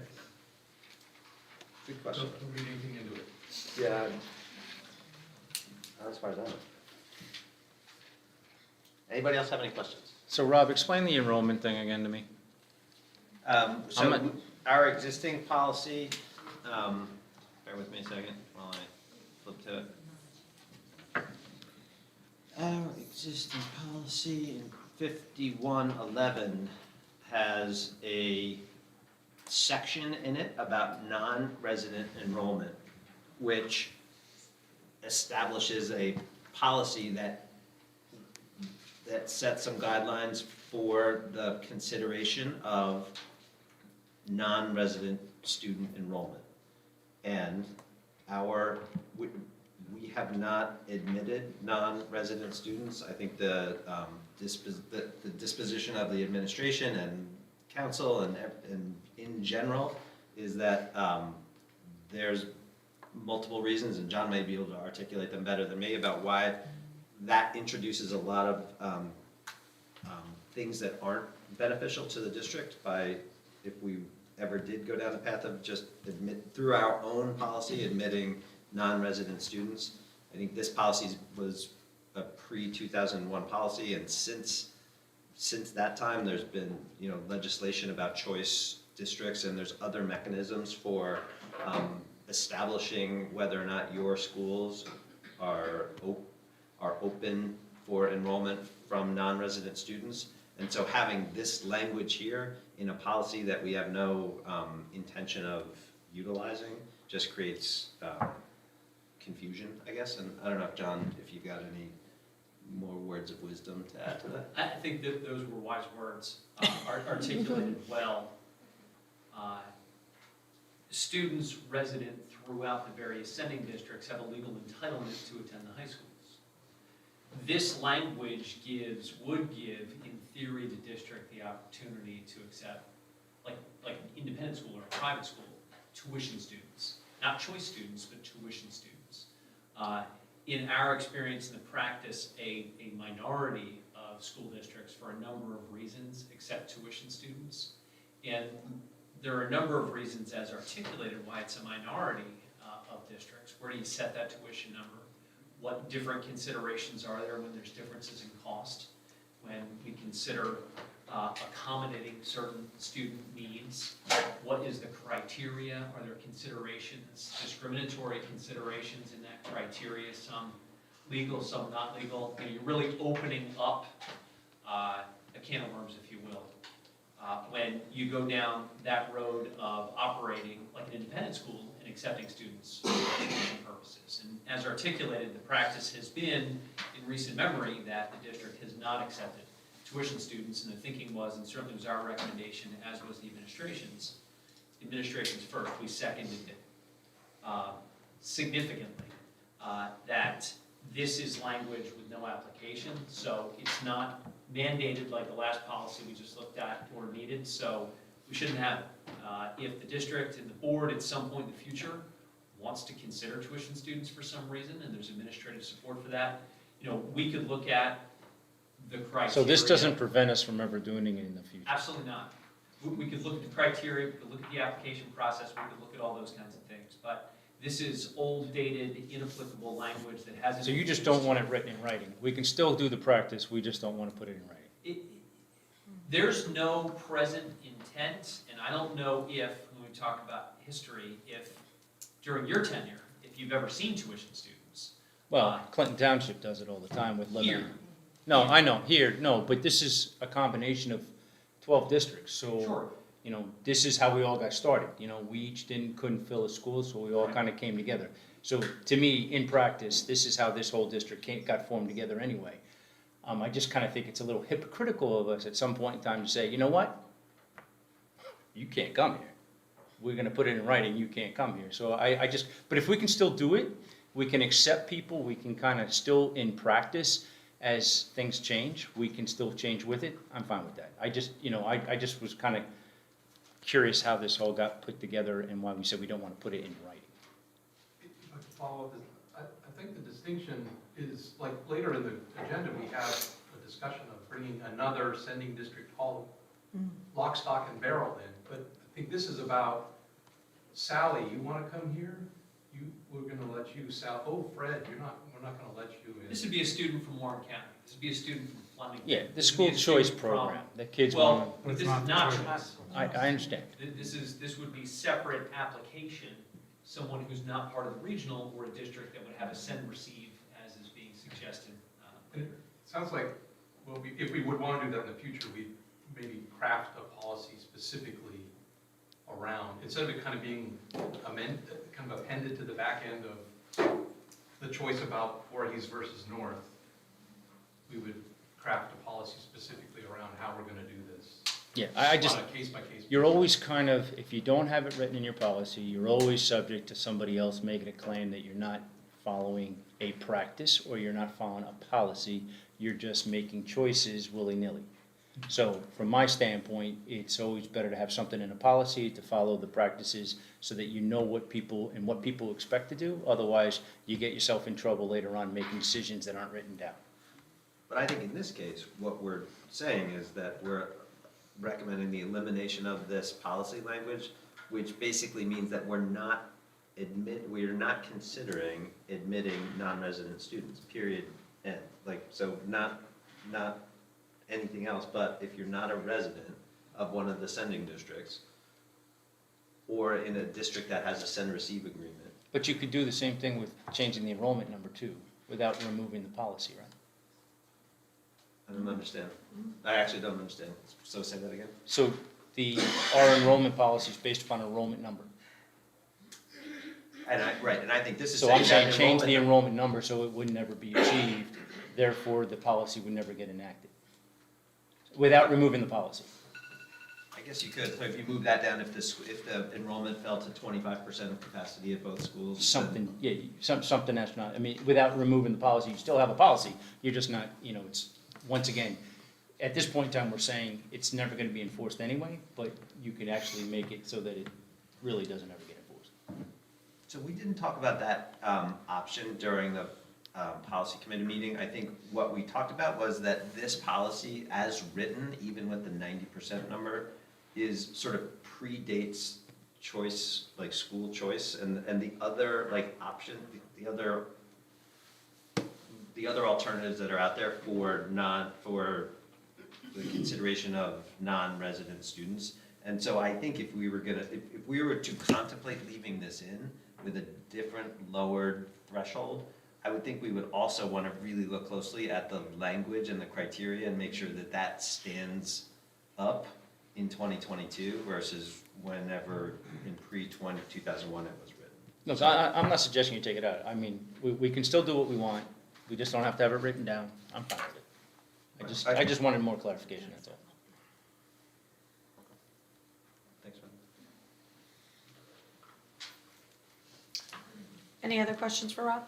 Good question. Don't read anything into it. Yeah. As far as I know. Anybody else have any questions? So Rob, explain the enrollment thing again to me. So our existing policy, bear with me a second while I flip to it. Our existing policy in 5111 has a section in it about non-resident enrollment, which establishes a policy that sets some guidelines for the consideration of non-resident student enrollment. And we have not admitted non-resident students. I think the disposition of the administration and council and in general is that there's multiple reasons, and John may be able to articulate them better than me, about why that introduces a lot of things that aren't beneficial to the district by, if we ever did go down the path of just through our own policy, admitting non-resident students. I think this policy was a pre-2001 policy, and since that time, there's been legislation about choice districts, and there's other mechanisms for establishing whether or not your schools are open for enrollment from non-resident students. And so having this language here in a policy that we have no intention of utilizing just creates confusion, I guess. And I don't know if John, if you got any more words of wisdom to add to that. I think that those were wise words, articulated well. Students resident throughout the various sending districts have a legal entitlement to attend the high schools. This language would give, in theory, the district the opportunity to accept, like an independent school or a private school, tuition students. Not choice students, but tuition students. In our experience in the practice, a minority of school districts, for a number of reasons, accept tuition students. And there are a number of reasons, as articulated, why it's a minority of districts. Where do you set that tuition number? What different considerations are there when there's differences in cost? When we consider accommodating certain student needs? What is the criteria? Are there considerations, discriminatory considerations in that criteria? Some legal, some not legal. You're really opening up a can of worms, if you will. When you go down that road of operating like an independent school and accepting students for tuition purposes. And as articulated, the practice has been, in recent memory, that the district has not accepted tuition students, and the thinking was, and certainly was our recommendation, as was the administration's. The administration's first, we seconded it significantly, that this is language with no application, so it's not mandated like the last policy we just looked at or needed, so we shouldn't have it. If the district and the board at some point in the future wants to consider tuition students for some reason, and there's administrative support for that, we could look at the criteria. So this doesn't prevent us from ever doing it in the future? Absolutely not. We could look at the criteria, we could look at the application process, we could look at all those kinds of things, but this is old, dated, inapplicable language that hasn't. So you just don't want it written in writing? We can still do the practice, we just don't want to put it in writing? There's no present intent, and I don't know if, when we talk about history, if, during your tenure, if you've ever seen tuition students. Well, Clinton Township does it all the time with Here. Lebanon. No, I know, here, no, but this is a combination of 12 districts, so. Sure. You know, this is how we all got started. You know, we each couldn't fill a school, so we all kind of came together. So to me, in practice, this is how this whole district got formed together anyway. I just kind of think it's a little hypocritical of us at some point in time to say, you know what? You can't come here. We're gonna put it in writing, you can't come here. So I just, but if we can still do it, we can accept people, we can kind of still in practice, as things change, we can still change with it, I'm fine with that. I just, you know, I just was kind of curious how this all got put together and why we said we don't want to put it in writing. If I could follow up, I think the distinction is, like, later in the agenda, we have a discussion of bringing another sending district all lock, stock, and barrel in. But I think this is about, Sally, you want to come here? We're going to let you, oh, Fred, we're not going to let you in. This would be a student from Warren County. This would be a student from Flemington. Yeah, the This would school be a choice student from- program, the kids want Well, but this is not choice. I understand. This would be separate application, someone who's not part of the regional or a district that would have a send receive as is being suggested later. It sounds like, well, if we would want to do that in the future, we'd maybe craft a policy specifically around, instead of it kind of being kind of appended to the back end of the choice about Voorhees versus North, we would craft a policy specifically around how we're going to do this. Yeah, I just, On a case-by-case you're basis. always kind of, if you don't have it written in your policy, you're always subject to somebody else making a claim that you're not following a practice or you're not following a policy, you're just making choices willy-nilly. So from my standpoint, it's always better to have something in a policy to follow the practices so that you know what people expect to do. Otherwise, you get yourself in trouble later on making decisions that aren't written down. But I think in this case, what we're saying is that we're recommending the elimination of this policy language, which basically means that we're not considering admitting non-resident students, period, end. Like, so not anything else, but if you're not a resident of one of the sending districts, or in a district that has a send-receive agreement. But you could do the same thing with changing the enrollment number too, without removing the policy, right? I don't understand. I actually don't understand. So say that again. So our enrollment policy is based upon enrollment number. And I think this is So I'm saying that change the enrollment number so it would never be achieved, therefore the policy would never get enacted. Without removing the policy. I guess you could, so if you move that down, if the enrollment fell to 25% of capacity at both schools. Something, yeah, something that's not, I mean, without removing the policy, you still have a policy, you're just not, you know, it's, once again, at this point in time, we're saying it's never gonna be enforced anyway, but you could actually make it so that it really doesn't ever get enforced. So we didn't talk about that option during the policy committee meeting. I think what we talked about was that this policy, as written, even with the 90% number, is sort of predates choice, like school choice, and the other like option, the other alternatives that are out there for the consideration of non-resident students. And so I think if we were to contemplate leaving this in with a different lowered threshold, I would think we would also want to really look closely at the language and the criteria and make sure that that stands up in 2022 versus whenever in pre-2001 it was written. No, so I'm not suggesting you take it out, I mean, we can still do what we want, we just don't have to have it written down, I'm fine with it. I just wanted more clarification, that's all. Thanks, man. Any other questions for Rob?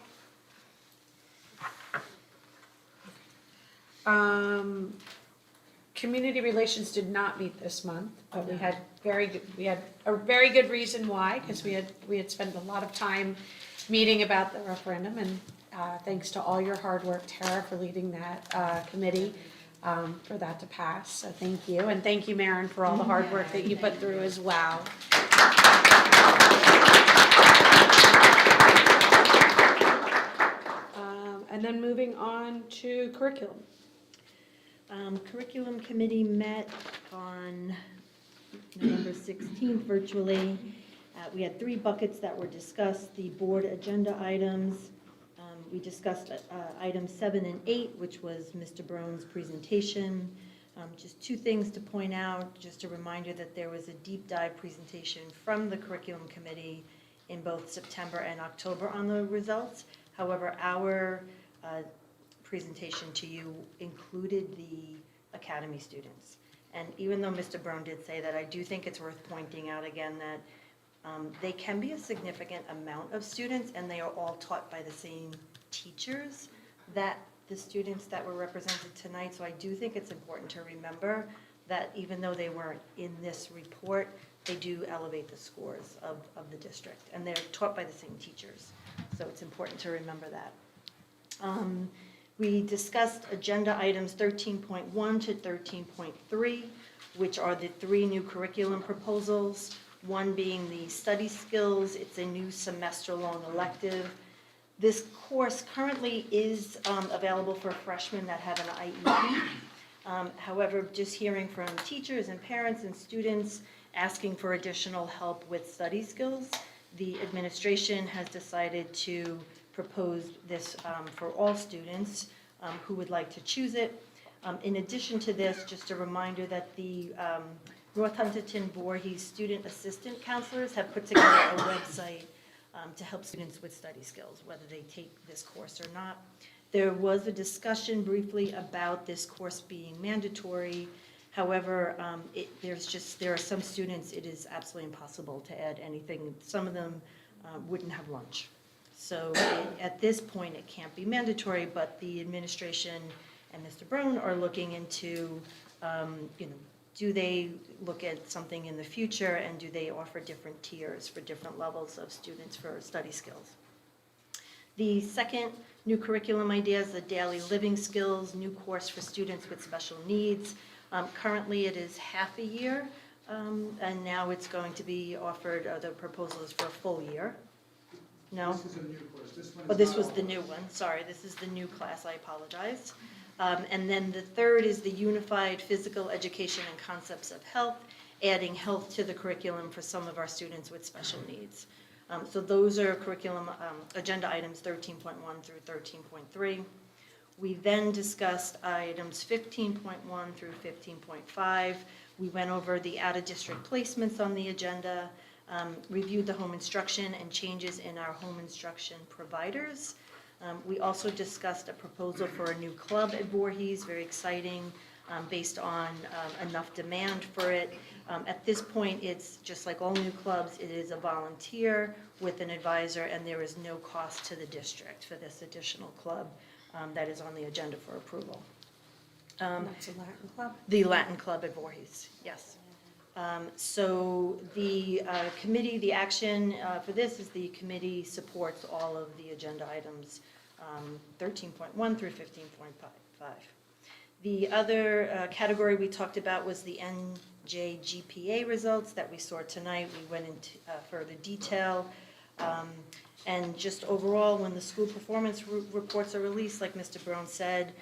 Community relations did not meet this month, but we had a very good reason why, because we had spent a lot of time meeting about the referendum, and thanks to all your hard work, Tara, for leading that committee, for that to pass, so thank you, and thank you, Maren, for all the hard work that you put through as well. And then moving on to curriculum. Curriculum committee met on November 16th virtually. We had 3 buckets that were discussed, the board agenda items. We discussed items 7 and 8, which was Mr. Brown's presentation. Just 2 things to point out, just a reminder that there was a deep dive presentation from the curriculum committee in both September and October on the results. However, our presentation to you included the academy students. And even though Mr. Brown did say that, I do think it's worth pointing out again that they can be a significant amount of students, and they are all taught by the same teachers that the students that were represented tonight. So I do think it's important to remember that even though they weren't in this report, they do elevate the scores of the district, and they're taught by the same teachers. So it's important to remember that. We discussed agenda items 13.1 to 13.3, which are the 3 new curriculum proposals. One being the study skills. It's a new semester-long elective. This course currently is available for freshmen that have an IEP. However, just hearing from teachers and parents and students asking for additional help with study skills, the administration has decided to propose this for all students who would like to choose it. In addition to this, just a reminder that the North Hunterdon-Voorhees student assistant counselors have put together a website to help students with study skills, whether they take this course or not. There was a discussion briefly about this course being mandatory. However, there are some students it is absolutely impossible to add anything. Some of them wouldn't have lunch. So at this point, it can't be mandatory, but the administration and Mr. Brown are looking into, do they look at something in the future, and do they offer different tiers for different levels of students for study skills? The second new curriculum idea is the daily living skills, new course for students with special needs. Currently, it is half a year, and now it's going to be offered, the proposal is for a full year. No? This is a new course. This one is Oh, this not was all- the new one, sorry, this is the new class, I apologize. And then the third is the unified physical education and concepts of health, adding health to the curriculum for some of our students with special needs. So those are curriculum agenda items 13.1 through 13.3. We then discussed items 15.1 through 15.5. We went over the out-of-district placements on the agenda, reviewed the home instruction and changes in our home instruction providers. We also discussed a proposal for a new club at Voorhees, very exciting, based on enough demand for it. At this point, it's just like all new clubs, it is a volunteer with an advisor, and there is no cost to the district for this additional club that is on the agenda for approval. That's a Latin club? The Latin Club at Voorhees, yes. So the committee, the action for this is the committee supports all of the agenda items 13.1 through 15.5. The other category we talked about was the NJGPA results that we saw tonight. We went into further detail. And just overall, when the school performance reports are released, like Mr. Brown said,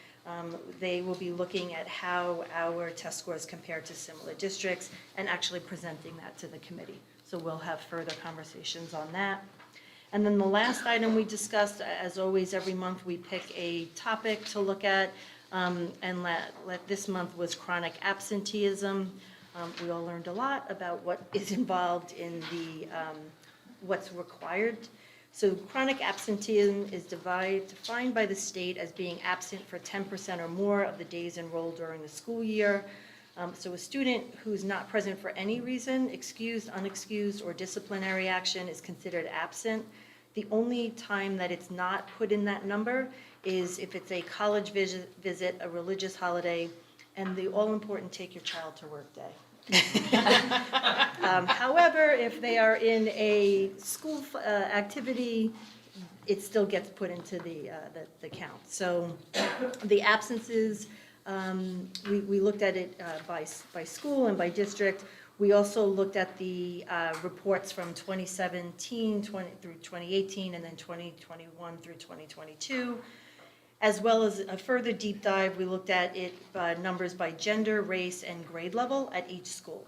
they will be looking at how our test scores compare to similar districts and actually presenting that to the committee. So we'll have further conversations on that. And then the last item we discussed, as always, every month we pick a topic to look at, and this month was chronic absenteeism. We all learned a lot about what is involved in the what's required. So chronic absenteeism is defined by the state as being absent for 10% or more of the days enrolled during the school year. So a student who's not present for any reason, excused, unexcused, or disciplinary action is considered absent. The only time that it's not put in that number is if it's a college visit, a religious holiday, and the all-important take your child to work day. However, if they are in a school activity, it still gets put into the count. So the absences, we looked at it by school and by district. We also looked at the reports from 2017 through 2018 and then 2021 through 2022. As well as a further deep dive, we looked at it numbers by gender, race, and grade level at each school.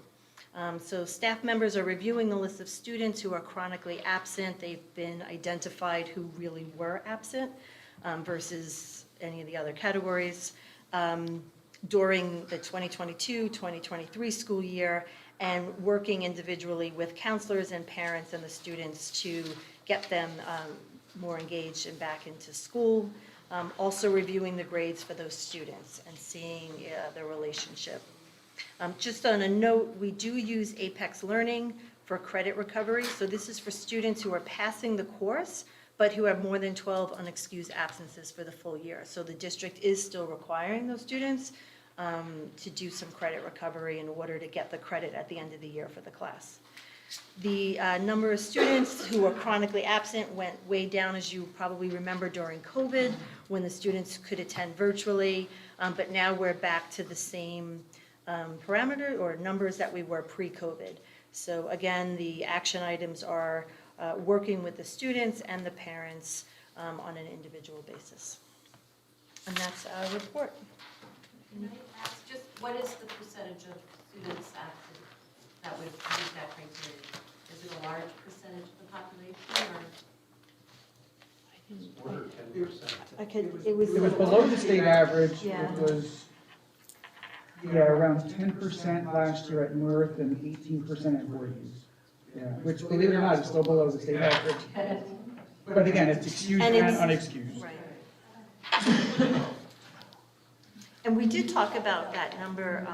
So staff members are reviewing the list of students who are chronically absent. They've been identified who really were absent versus any of the other categories during the 2022-2023 school year, and working individually with counselors and parents and the students to get them more engaged and back into school. Also reviewing the grades for those students and seeing the relationship. Just on a note, we do use Apex Learning for credit recovery. So this is for students who are passing the course, but who have more than 12 unexcused absences for the full year. So the district is still requiring those students to do some credit recovery in order to get the credit at the end of the year for the class. The number of students who are chronically absent went way down, as you probably remember, during COVID, when the students could attend virtually, but now we're back to the same parameter or numbers that we were pre-COVID. So again, the action items are working with the students and the parents on an individual basis. And that's our report. Can I ask just, what is the percentage of students absent that would meet that criteria? Is it a large percentage of the population, or? It was below the state average. Yeah. It was, around 10% last year at North and 18% at Voorhees. Yeah, which, believe it or not, is still below the state average. But again, it's excused and unexcused. Right. And we did talk about that number.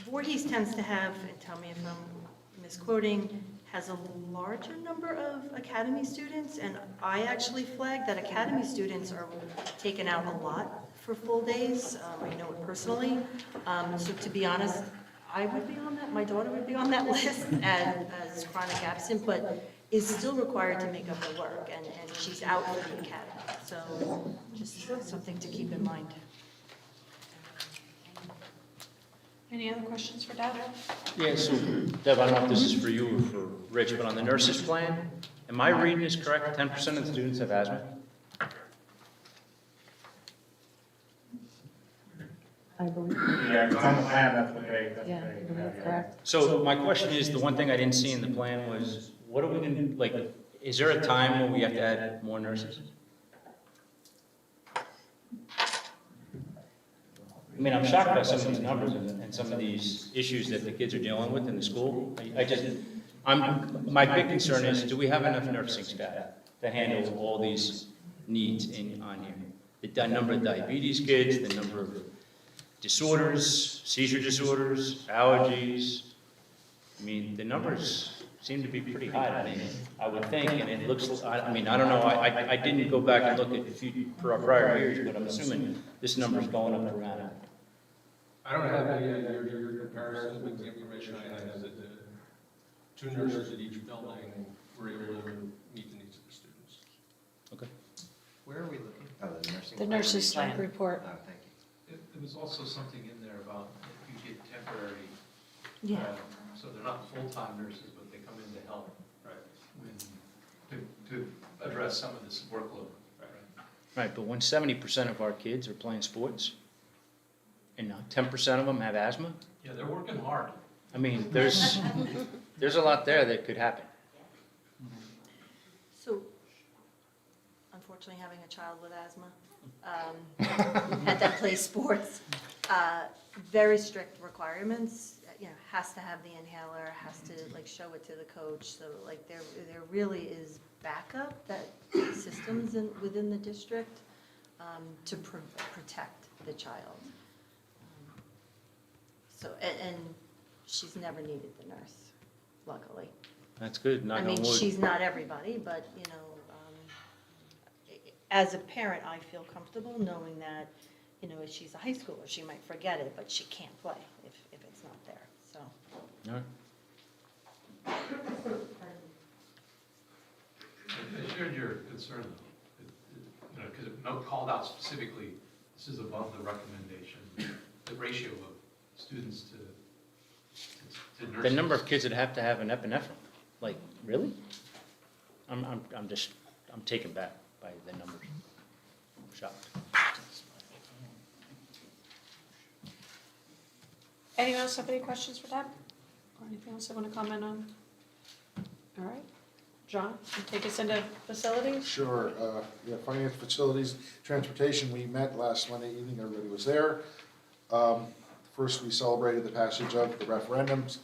Voorhees tends to have, and tell me if I'm misquoting, has a larger number of academy students, and I actually flagged that academy students are taken out a lot for full days. I know it personally. So to be honest, I would be on that, my daughter would be on that list as chronic absent, but is still required to make up her work, and she's out for the academy. So just something to keep in mind. Any other questions for Deb? Yeah, so Deb, I don't know if this is for you or for Rich, but on the nurses plan, am I reading this correct? 10% of the students have asthma? I believe. Yeah, it's on the plan, that's what Yeah, I believe that's correct. So my question is, the one thing I didn't see in the plan was, what are we going to, like, is there a time when we have to add more nurses? I mean, I'm shocked by some of these numbers and some of these issues that the kids are dealing with in the school. My big concern is, do we have enough nursing staff to handle all these needs on here? The number of diabetes kids, the number of disorders, seizure disorders, allergies. I mean, the numbers seem to be pretty high, I would think, and it looks, I mean, I don't know, I didn't go back and look at prior years, but I'm assuming this number's going up dramatically. I don't have any your comparisons, but the information I have is that the 2 nurses at each building were able to meet the needs of the students. Okay. Where are we looking? Oh, the nursing. The nurses' strike report. Oh, thank you. There was also something in there about if you get temporary, Yeah. so they're not full-time nurses, but they come in to help, right, to address some of this workload. Right, but when 70% of our kids are playing sports, and 10% of them have asthma, Yeah, they're working hard. I mean, there's a lot there that could happen. So, unfortunately, having a child with asthma, and that plays sports, very strict requirements, has to have the inhaler, has to show it to the coach, so there really is backup systems within the district to protect the child. So, and she's never needed the nurse, luckily. That's good, knock on wood. She's not everybody, but, as a parent, I feel comfortable knowing that, if she's a high schooler, she might forget it, but she can't play if it's not there, so. All right. I shared your concern, though, because it called out specifically, this is above the recommendation, the ratio of students to nurses. The number of kids that have to have an epinephrine, really? I'm taken back by the numbers. I'm shocked. Anyone else have any questions for Deb? or anything else I want to comment on? All right. John, you take us into facilities? Sure, yeah, finance, facilities, transportation, we met last Monday evening, everybody was there. First, we celebrated the passage of the referendums,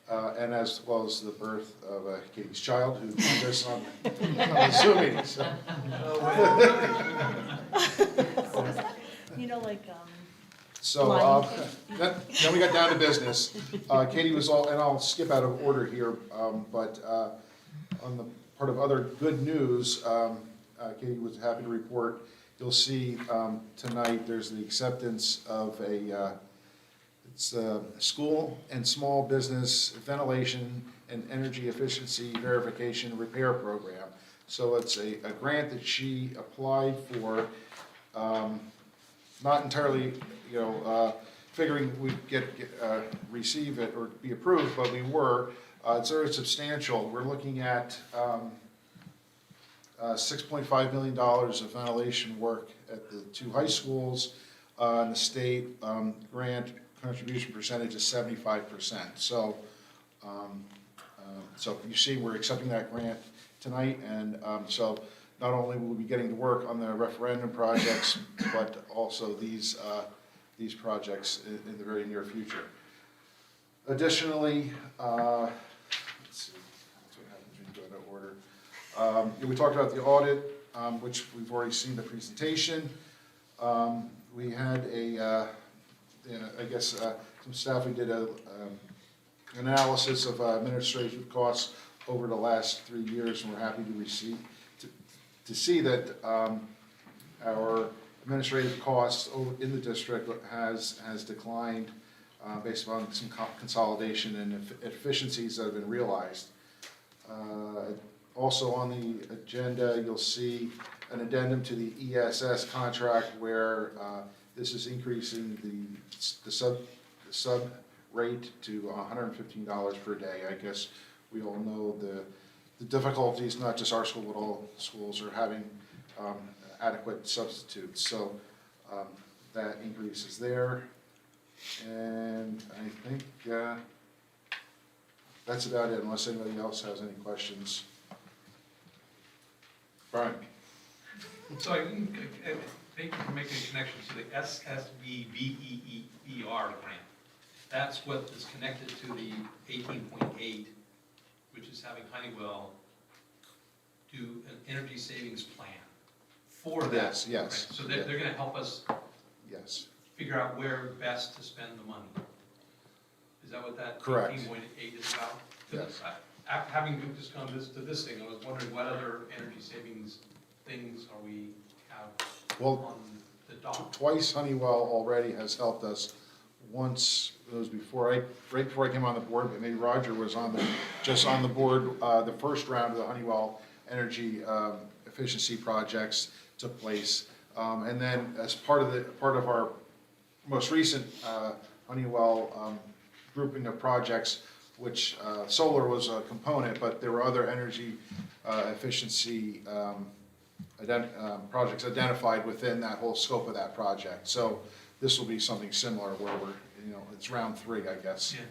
and as well as the birth of Katie's child, who joined us on the Zoom meeting, so. You know, like, So, Lion then we got down to business. Katie was all, and I'll skip out of order here, but on the part of other good news, Katie was happy to report, you'll see tonight, there's the acceptance of it's a school and small business ventilation and energy efficiency verification repair program. So it's a grant that she applied for, not entirely, figuring we'd receive it or be approved, but we were. It's very substantial. We're looking at $6.5 million of ventilation work at the 2 high schools, and the state grant contribution percentage is 75%. So, so you see, we're accepting that grant tonight, and so not only will we be getting to work on the referendum projects, but also these projects in the very near future. Additionally, let's see, that's what happens when you go out of order. We talked about the audit, which we've already seen the presentation. We had some staff, we did an analysis of administrative costs over the last 3 years, and we're happy to see that our administrative costs in the district has declined based on some consolidation and efficiencies that have been realized. Also on the agenda, you'll see an addendum to the ESS contract where this is increasing the sub rate to $115 per day. I guess we all know the difficulties, not just our school, but all schools are having adequate substitutes. So that increase is there. And I think that's about it, unless anybody else has any questions. Brian? So I think you can make a connection to the SSB BEER grant. That's what is connected to the 18.8, which is having Honeywell do an energy savings plan for that. Yes. So they're going to help us figure out where best to spend the money. Is that what that 18.8 is about? Yes. Having just gone to this thing, I was wondering what other energy savings things are we have on the dock? Twice Honeywell already has helped us. Once, it was right before I came on the board, but maybe Roger was just on the board, the first round of the Honeywell energy efficiency projects took place. And then as part of our most recent Honeywell grouping of projects, which solar was a component, but there were other energy efficiency projects identified within that whole scope of that project. So this will be something similar where it's round 3, I guess. Yeah.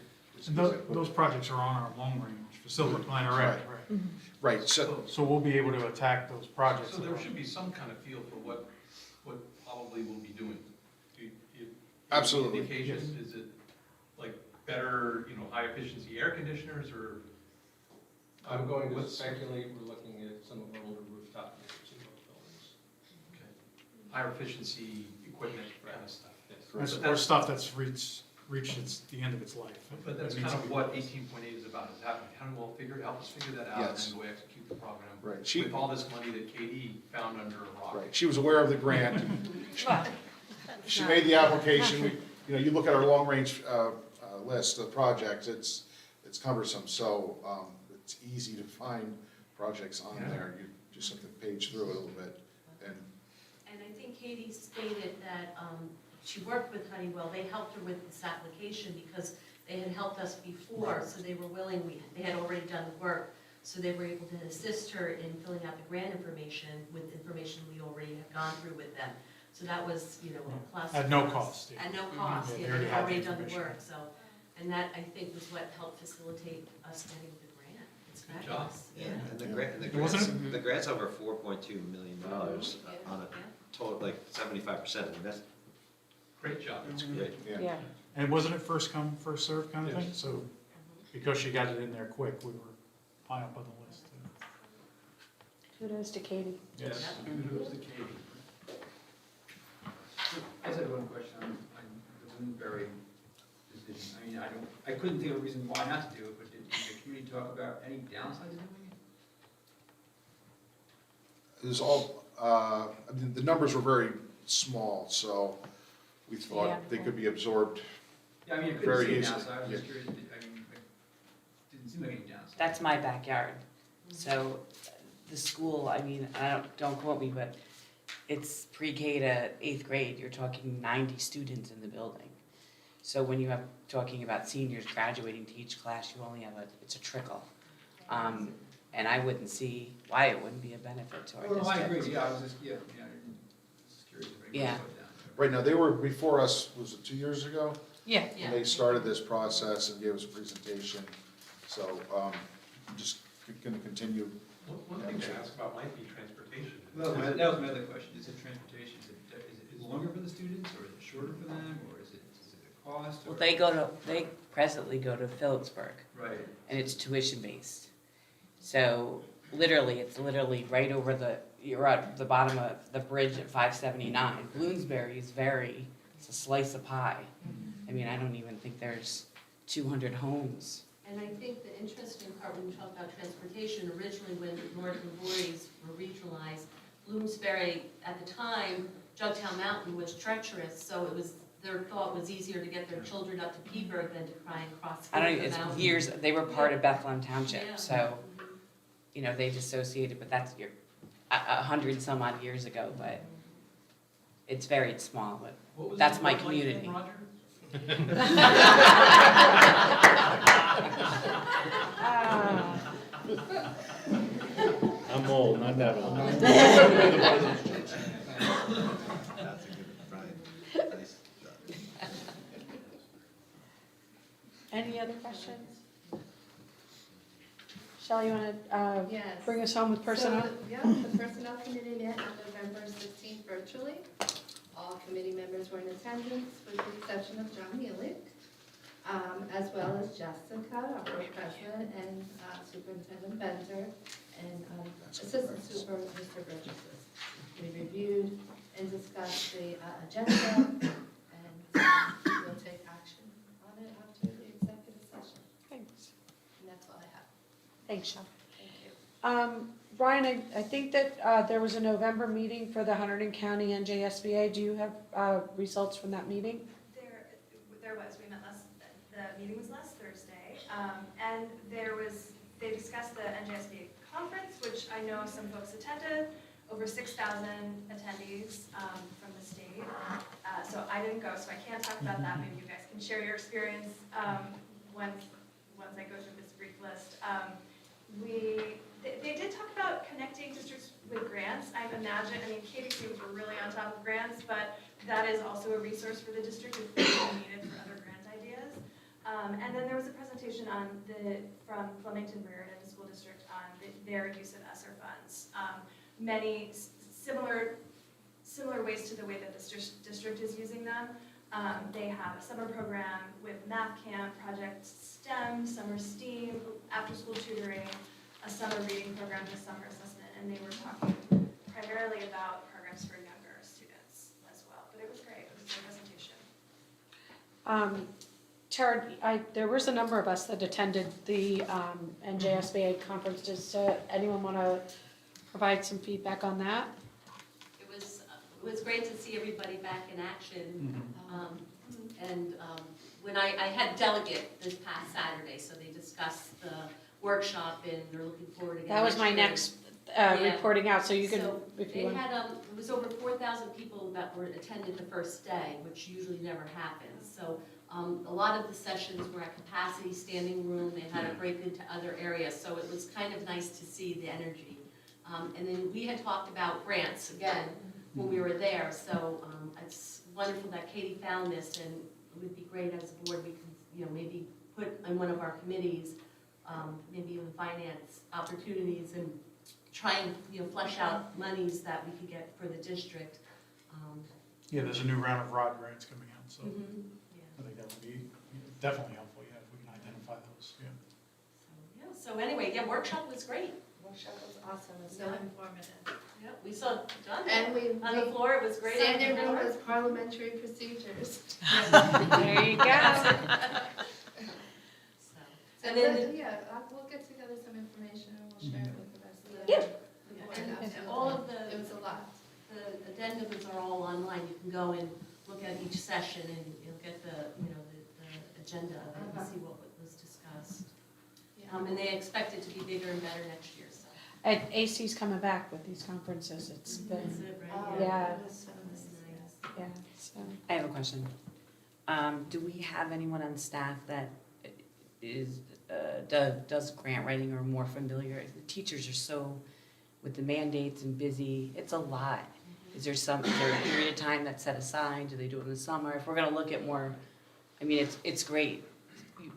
And those projects are on our long-range facility plan already, right? Right. So we'll be able to attack those projects. So there should be some kind of feel for what probably we'll be doing. Absolutely. Indication, is it like better, high efficiency air conditioners, or? I'm going to speculate, we're looking at some of our older rooftop units in those buildings. Okay. Higher efficiency equipment, kind of stuff. Yes. Or stuff that's reached the end of its life. But that's kind of what 18.8 is about, is having Honeywell help us figure that out, Yes. and go execute the program. Right. With all this money that Katie found under a rock. Right. She was aware of the grant. She made the application. You look at our long-range list of projects, it's cumbersome, so it's easy to find projects on there. You just have to page through it a little bit. And I think Katie stated that she worked with Honeywell. They helped her with this application because they had helped us before, so they were willing. They had already done the work, so they were able to assist her in filling out the grant information with information we already have gone through with them. So that was, a plus. At no cost. At no cost, Yeah, they had already done the work, so And that, I think, was what helped facilitate us getting the grant. It's Good job. fabulous. Yeah, and the Wasn't the grant's over $4.2 million on a total, like 75% of the investment. Great job. It's great. Yeah. And wasn't it first come, first served kind of thing? Yes. So because she got it in there quick, we were high up on the list. Kudos to Katie. Yes. Kudos to Katie. I just had one question on the Bloomsbury decision. I mean, I couldn't think of a reason why not to do it, but did the community talk about any downsides of doing it? It was all, I mean, the numbers were very small, so we Yeah. thought they could be absorbed Yeah, I mean, I couldn't very see a easily. downside. I was just Yeah. curious. I mean, it didn't seem like any downside. That's my backyard. So the school, I mean, don't quote me, but it's pre-K to 8th grade. You're talking 90 students in the building. So when you have, talking about seniors graduating to each class, you only have it's a trickle. And I wouldn't see why it wouldn't be a benefit to our Well, district. I agree, yeah, I was just, yeah, just curious if anybody Yeah. slowed down. Right now, they were before us, was it 2 years ago? Yeah. Yeah. And they started this process and gave us a presentation, so, I'm just gonna continue. One thing to ask about might be transportation. Well, that was my other question, is it transportation, is it longer for the students, or is it shorter for them, or is it a cost? Well, or- they presently go to Phillipsburg. Right. And it's tuition based. So it's literally right over you're at the bottom of the bridge at 579. Bloomsbury is it's a slice of pie. I mean, I don't even think there's 200 homes. And I think the interesting part when you talk about transportation, originally when Hunterdon-Voorhees were regionalized, Bloomsbury, at the time, Jugtown Mountain was treacherous, so their thought was easier to get their children up to Peaburg than to try and cross the mountain. They were part of Bethlehem Township, Yeah. so, they dissociated, but that's 100 some odd years ago, but it's very small, What but was that's the my word like community. then, Roger? I'm old, not that old. That's a good, Brian. Nice. Any other questions? Shelley, you want to Yes. bring us home with personnel? The Personnel Committee met on November 16th virtually. All committee members were in attendance with the exception of John Healy, as well as Jessica, our board president, and Superintendent Benter, and Assistant Super, Mr. Burgess. We reviewed and discussed the agenda, and we'll take action on it after the executive session. Thanks. And that's all I have. Thanks, Shelley. Thank you. Brian, I think that there was a November meeting for the Hunterdon County NJSBA. Do you have results from that meeting? There was, the meeting was last Thursday, and they discussed the NJSBA conference, which I know some folks attended, over 6,000 attendees from the state. So I didn't go, so I can't talk about that. Maybe you guys can share your experience once I go through this brief list. They did talk about connecting districts with grants. I mean, Katie seems we're really on top of grants, but that is also a resource for the district if it's needed for other grant ideas. And then there was a presentation from Flemington-Raritan School District on their use of ESSER funds. Many similar ways to the way that this district is using them. They have a summer program with math camp, Project STEM, summer STEAM, after-school tutoring, a summer reading program, a summer assessment, and they were talking primarily about programs for younger students as well. But it was great. It was a great presentation. Tara, there was a number of us that attended the NJSBA conference. Does anyone want to provide some feedback on that? It was great to see everybody back in action. And when I had delegate this past Saturday, so they discussed the workshop and they're looking forward to. That was my next reporting out, so you can, So if you they want. had, it was over 4,000 people that were attended the first day, which usually never happens. So a lot of the sessions were at capacity, standing room, they had to break into other areas, so it was kind of nice to see the energy. And then we had talked about grants again when we were there, so it's wonderful that Katie found this, and it would be great as a board we can maybe put on one of our committees, maybe even finance opportunities and try and, flesh out monies that we could get for the district. Yeah, there's a new round of ROD grants coming out, so Yeah. I think that would be definitely helpful, yeah, if we can identify those, yeah. So anyway, workshop was great. Workshop was awesome, it was so Yeah. informative. Yep, we saw John And we on the floor, it was great. standard room was parliamentary procedures. There you go. And And then then, we'll get together some information and we'll share it with the rest of the. Yeah. the board. And Absolutely. all of the- It was a lot. The addendums are all online, you can go and look at each session and you'll get the agenda of it and see what was discussed. And they expect it to be bigger and better next year, so. And AC's coming back with these conferences, it's been, That's it, right? yeah, It was so nice. yeah, so. I have a question. Do we have anyone on staff that is, does grant writing or more familiar? The teachers are so, with the mandates and busy, it's a lot. Is there a period of time that's set aside? Do they do it in the summer? If we're gonna look at more, I mean, it's great,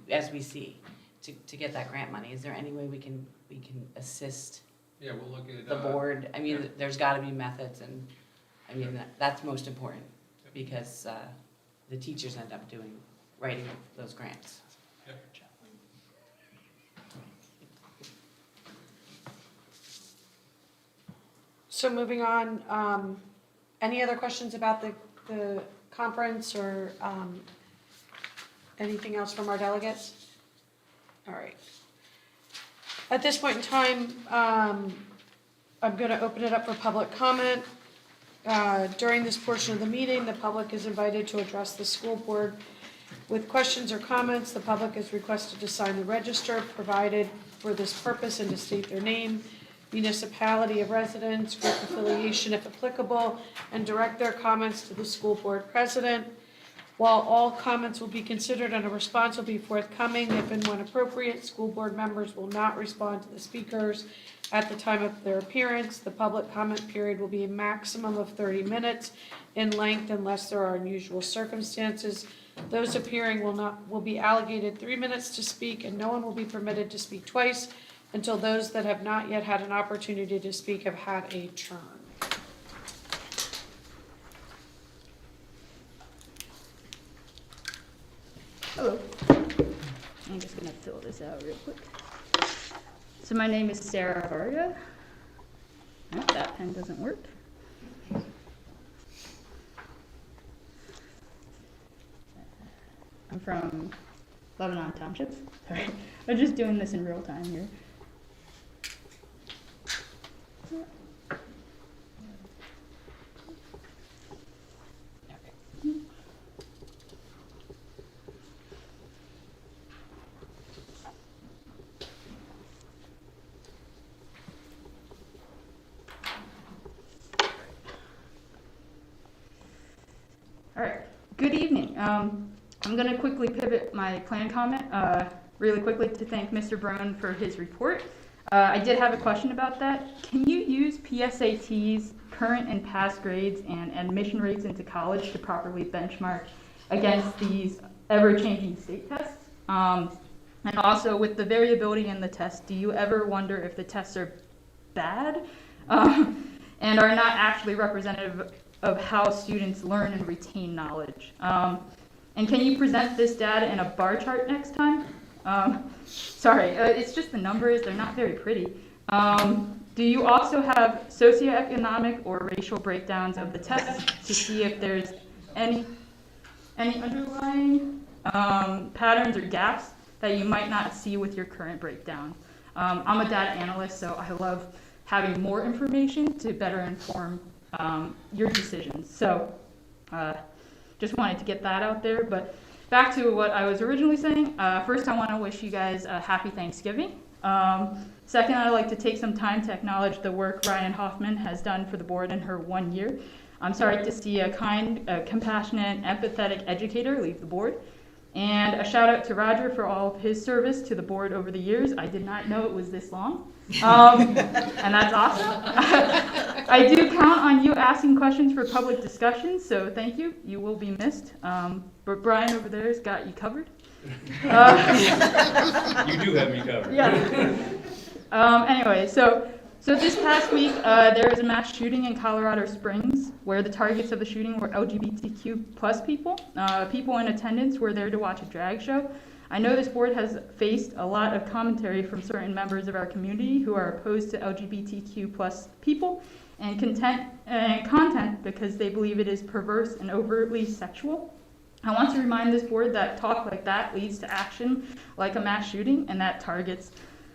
as we see, to get that grant money. Is there any way we can assist Yeah, we'll look at. the board? I mean, there's gotta be methods, and, I mean, that's most important, because the teachers end up writing those grants. So moving on, any other questions about the conference or anything else from our delegates? All right. At this point in time, I'm going to open it up for public comment. During this portion of the meeting, the public is invited to address the school board with questions or comments. The public is requested to sign the register provided for this purpose and to state their name, municipality of residence, group affiliation if applicable, and direct their comments to the school board president. While all comments will be considered and a response will be forthcoming, if and when appropriate, school board members will not respond to the speakers at the time of their appearance. The public comment period will be a maximum of 30 minutes in length unless there are unusual circumstances. Those appearing will be allocated 3 minutes to speak, and no one will be permitted to speak twice until those that have not yet had an opportunity to speak have had a turn. Hello. I'm just going to fill this out real quick. So my name is Sarah Varga. Oh, that pen doesn't work. I'm from Lebanon Township. Sorry, I'm just doing this in real time here. All right, good evening. I'm going to quickly pivot my plan comment really quickly to thank Mr. Brown for his report. I did have a question about that. Can you use PSATs, current and past grades, and admission rates into college to properly benchmark against these ever-changing state tests? And also, with the variability in the tests, do you ever wonder if the tests are bad and are not actually representative of how students learn and retain knowledge? And can you present this data in a bar chart next time? Sorry, it's just the numbers, they're not very pretty. Do you also have socioeconomic or racial breakdowns of the tests to see if there's any underlying patterns or gaps that you might not see with your current breakdown? I'm a data analyst, so I love having more information to better inform your decisions. So just wanted to get that out there. But back to what I was originally saying. First, I want to wish you guys a happy Thanksgiving. Second, I'd like to take some time to acknowledge the work Ryan Hoffman has done for the board in her 1 year. I'm sorry to see a kind, compassionate, empathetic educator leave the board. And a shout out to Roger for all of his service to the board over the years. I did not know it was this long. And that's awesome. I do count on you asking questions for public discussion, so thank you. You will be missed. But Brian over there has got you covered. You do have me covered. Yeah. Anyway, so this past week, there was a mass shooting in Colorado Springs where the targets of the shooting were LGBTQ plus people. People in attendance were there to watch a drag show. I know this board has faced a lot of commentary from certain members of our community who are opposed to LGBTQ plus people and content because they believe it is perverse and overtly sexual. I want to remind this board that talk like that leads to action like a mass shooting, and that targets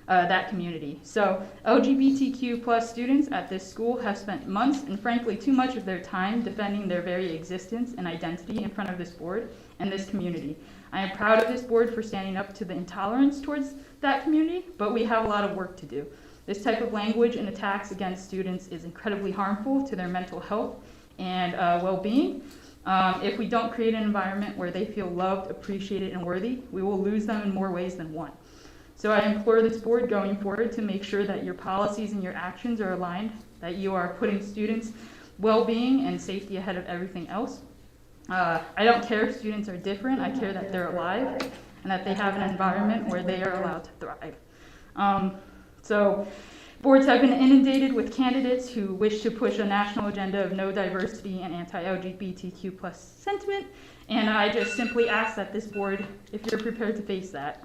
that community. So LGBTQ plus students at this school have spent months and frankly too much of their time defending their very existence and identity in front of this board and this community. I am proud of this board for standing up to the intolerance towards that community, but we have a lot of work to do. This type of language and attacks against students is incredibly harmful to their mental health and well-being. If we don't create an environment where they feel loved, appreciated, and worthy, we will lose them in more ways than one. So I implore this board going forward to make sure that your policies and your actions are aligned, that you are putting students' well-being and safety ahead of everything else. I don't care if students are different, I care that they're alive and that they have an environment where they are allowed to thrive. So boards have been inundated with candidates who wish to push a national agenda of no diversity and anti-LGBTQ plus sentiment, and I just simply ask that this board, if you're prepared to face that.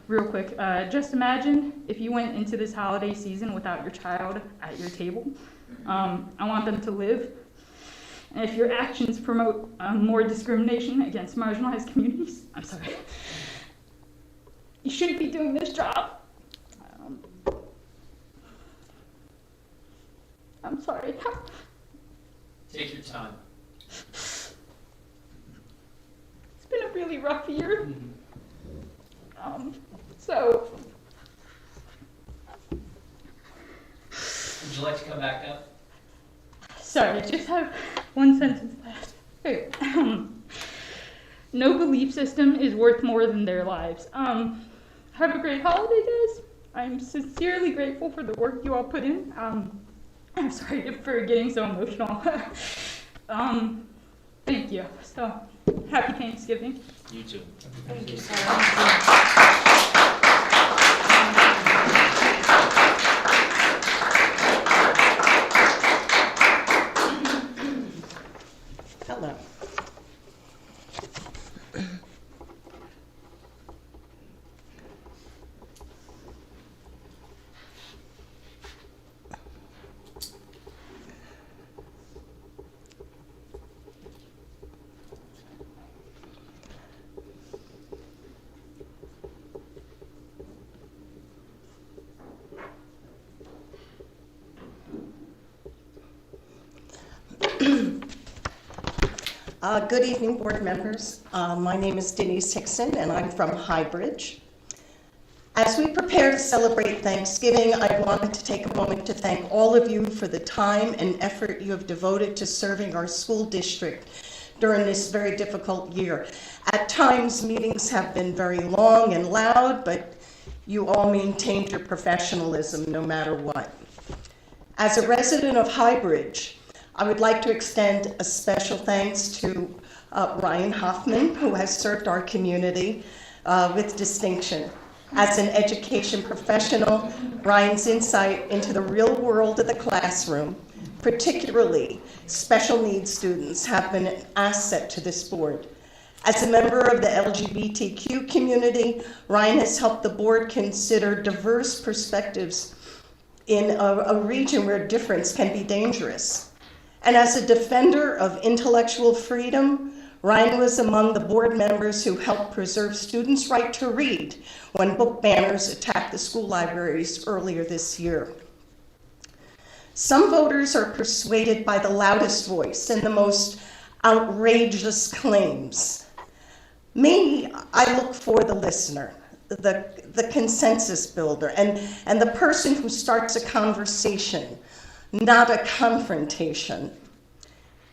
Real quick, just imagine if you went into this holiday season without your child at your table. I want them to live. And if your actions promote more discrimination against marginalized communities, I'm sorry, you shouldn't be doing this job. I'm sorry. Take your time. It's been a really rough year. Would you like to come back up? Sorry, I just have one sentence left. Okay. No belief system is worth more than their lives. Have a great holiday, guys. I'm sincerely grateful for the work you all put in. I'm sorry for getting so emotional. Thank you. So, happy Thanksgiving. You too. Thank you, Sarah. Hello. Good evening, board members. My name is Denise Hickson, and I'm from Highbridge. As we prepare to celebrate Thanksgiving, I wanted to take a moment to thank all of you for the time and effort you have devoted to serving our school district during this very difficult year. At times, meetings have been very long and loud, but you all maintained your professionalism no matter what. As a resident of Highbridge, I would like to extend a special thanks to Ryan Hoffman, who has served our community with distinction. As an education professional, Ryan's insight into the real world of the classroom, particularly special needs students, have been an asset to this board. As a member of the LGBTQ community, Ryan has helped the board consider diverse perspectives in a region where difference can be dangerous. And as a defender of intellectual freedom, Ryan was among the board members who helped preserve students' right to read when book banners attacked the school libraries earlier this year. Some voters are persuaded by the loudest voice and the most outrageous claims. Me, I look for the listener, the consensus builder, and the person who starts a conversation, not a confrontation.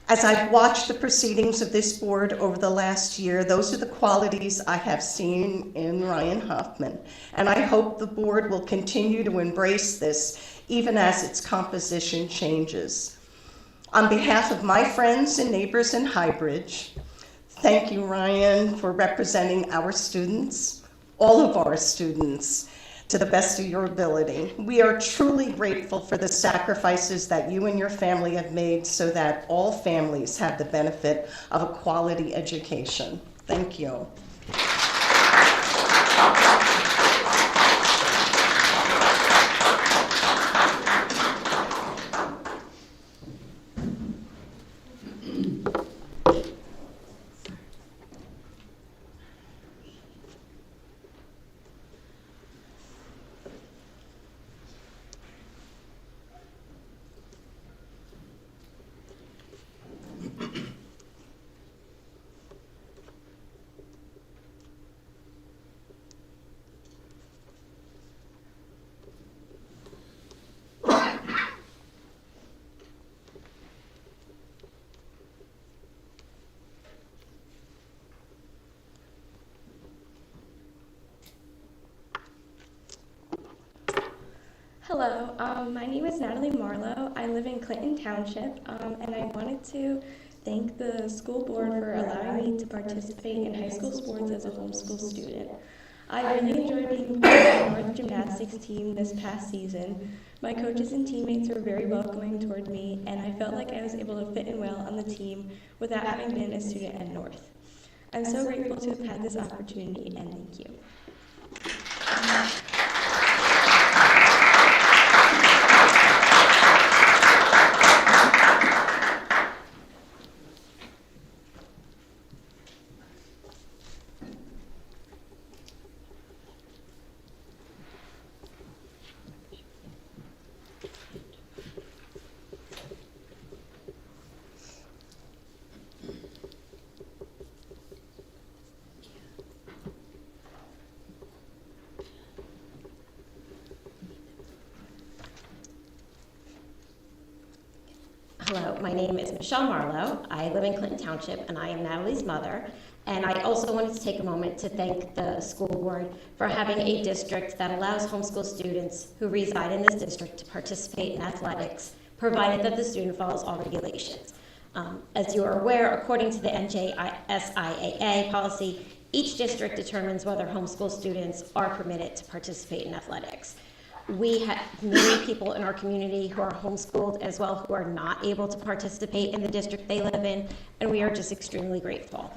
As I've watched the proceedings of this board over the last year, those are the qualities I have seen in Ryan Hoffman, and I hope the board will continue to embrace this even as its composition changes. On behalf of my friends and neighbors in Highbridge, Thank you, Ryan, for representing our students, all of our students, to the best of your ability. We are truly grateful for the sacrifices that you and your family have made so that all families have the benefit of a quality education. Thank you. Hello, my name is Natalie Marlowe. I live in Clinton Township, and I wanted to thank the school board for allowing me to participate in high school sports as a homeschool student. I really enjoyed being part of the North Gymnastics team this past season. My coaches and teammates were very welcoming toward me, and I felt like I was able to fit in well on the team without having been a student at North. I'm so grateful to have had this opportunity, and thank you. Hello, my name is Michelle Marlowe. I live in Clinton Township, and I am Natalie's mother. And I also wanted to take a moment to thank the school board for having a district that allows homeschool students who reside in this district to participate in athletics, provided that the student follows all regulations. As you are aware, according to the NJSIAA policy, each district determines whether homeschool students are permitted to participate in athletics. We have many people in our community who are homeschooled as well who are not able to participate in the district they live in, and we are just extremely grateful.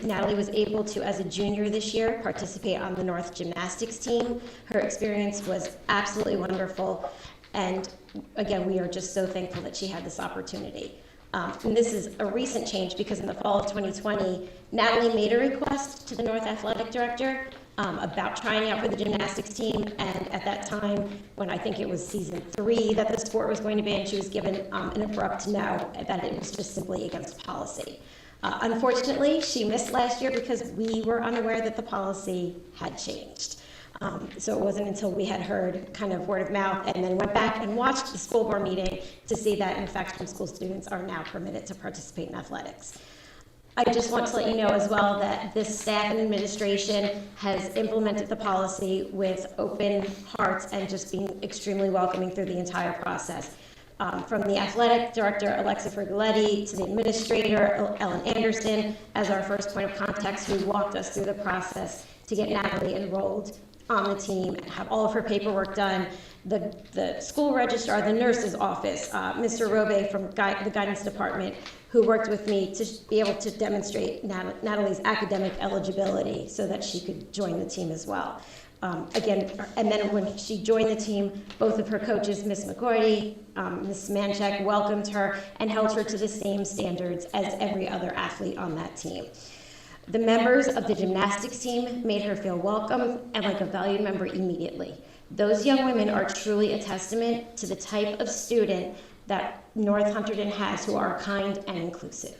Natalie was able to, as a junior this year, participate on the North Gymnastics team. Her experience was absolutely wonderful, and again, we are just so thankful that she had this opportunity. And this is a recent change because in the fall of 2020, Natalie made a request to the North Athletic Director about trying out for the gymnastics team, and at that time, when I think it was season 3 that the sport was going to be in, she was given an abrupt no, that it was just simply against policy. Unfortunately, she missed last year because we were unaware that the policy had changed. So it wasn't until we had heard kind of word of mouth and then went back and watched the school board meeting to see that in fact homeschool students are now permitted to participate in athletics. I just want to let you know as well that this staff and administration has implemented the policy with open hearts and just being extremely welcoming through the entire process. From the athletic director, Alexa Frigoletti, to the administrator, Ellen Anderson, as our first point of contact, who walked us through the process to get Natalie enrolled on the team and have all of her paperwork done. The school registrar, the nurse's office, Mr. Robe from the guidance department, who worked with me to be able to demonstrate Natalie's academic eligibility so that she could join the team as well. Again, and then when she joined the team, both of her coaches, Ms. McCoy, Ms. Manchek, welcomed her and held her to the same standards as every other athlete on that team. The members of the gymnastics team made her feel welcome and like a valued member immediately. Those young women are truly a testament to the type of student that North Hunterdon has, who are kind and inclusive.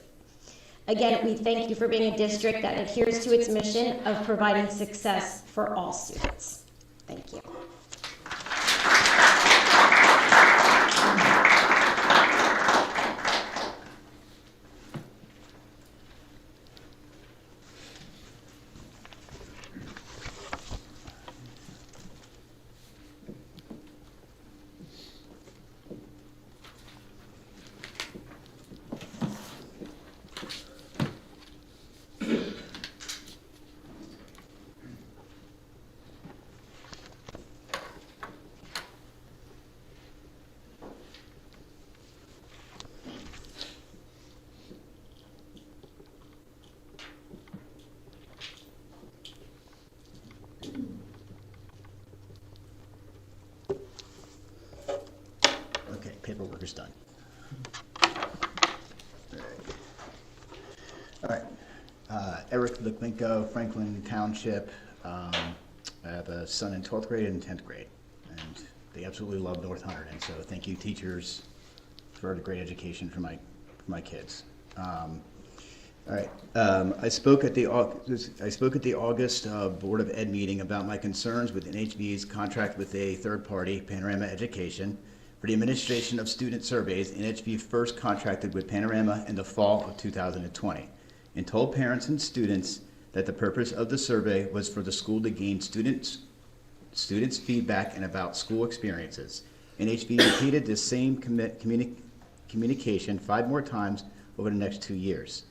Again, we thank you for being a district that adheres to its mission of providing success for all students. Thank you. work is done. All right. Eric Lickminko, Franklin Township. I have a son in 12th grade and 10th grade, and they absolutely love North Hunterdon. So thank you, teachers, for the great education for my kids. All right. I spoke at the August Board of Ed meeting about my concerns with NHV's contract with a third party, Panorama Education, for the administration of student surveys. NHV first contracted with Panorama in the fall of 2020 and told parents and students that the purpose of the survey was for the school to gain students' feedback and about school experiences. NHV repeated this same communication 5 more times over the next 2 years.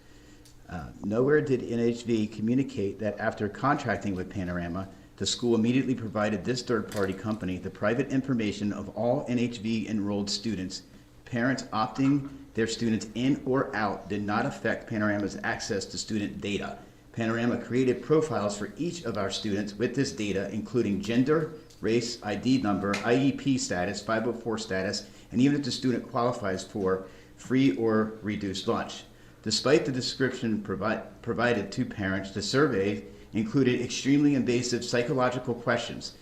Nowhere did NHV communicate that after contracting with Panorama, the school immediately provided this third-party company the private information of all NHV enrolled students. Parents opting their students in or out did not affect Panorama's access to student data. Panorama created profiles for each of our students with this data, including gender, race, ID number, IEP status, 504 status, and even if the student qualifies for free or reduced lunch. Despite the description provided to parents, the survey included extremely invasive psychological questions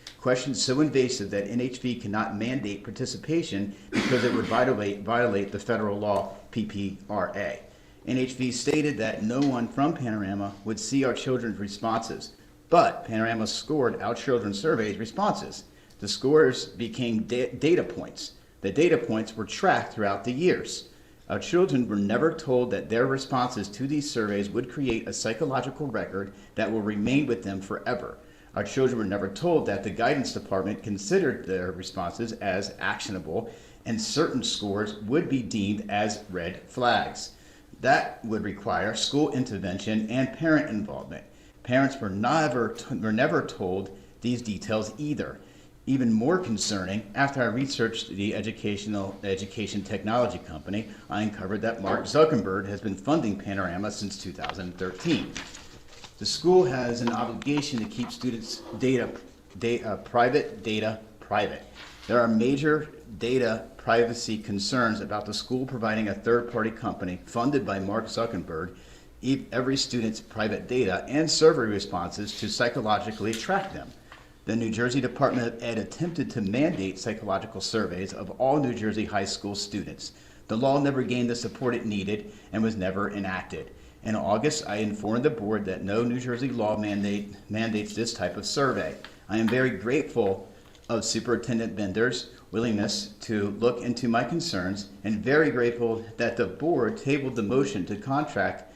so invasive that NHV cannot mandate participation because it would violate the federal law PPRA. NHV stated that no one from Panorama would see our children's responses, but Panorama scored our children's surveys responses. The scores became data points. The data points were tracked throughout the years. Our children were never told that their responses to these surveys would create a psychological record that will remain with them forever. Our children were never told that the guidance department considered their responses as actionable and certain scores would be deemed as red flags. That would require school intervention and parent involvement. Parents were never told these details either. Even more concerning, after I researched the education technology company, I uncovered that Mark Zuckerberg has been funding Panorama since 2013. The school has an obligation to keep students' private data private. There are major data privacy concerns about the school providing a third-party company funded by Mark Zuckerberg every student's private data and survey responses to psychologically track them. The New Jersey Department of Ed attempted to mandate psychological surveys of all New Jersey high school students. The law never gained the support it needed and was never enacted. In August, I informed the board that no New Jersey law mandates this type of survey. I am very grateful of Superintendent Bender's willingness to look into my concerns and very grateful that the board tabled the motion to contract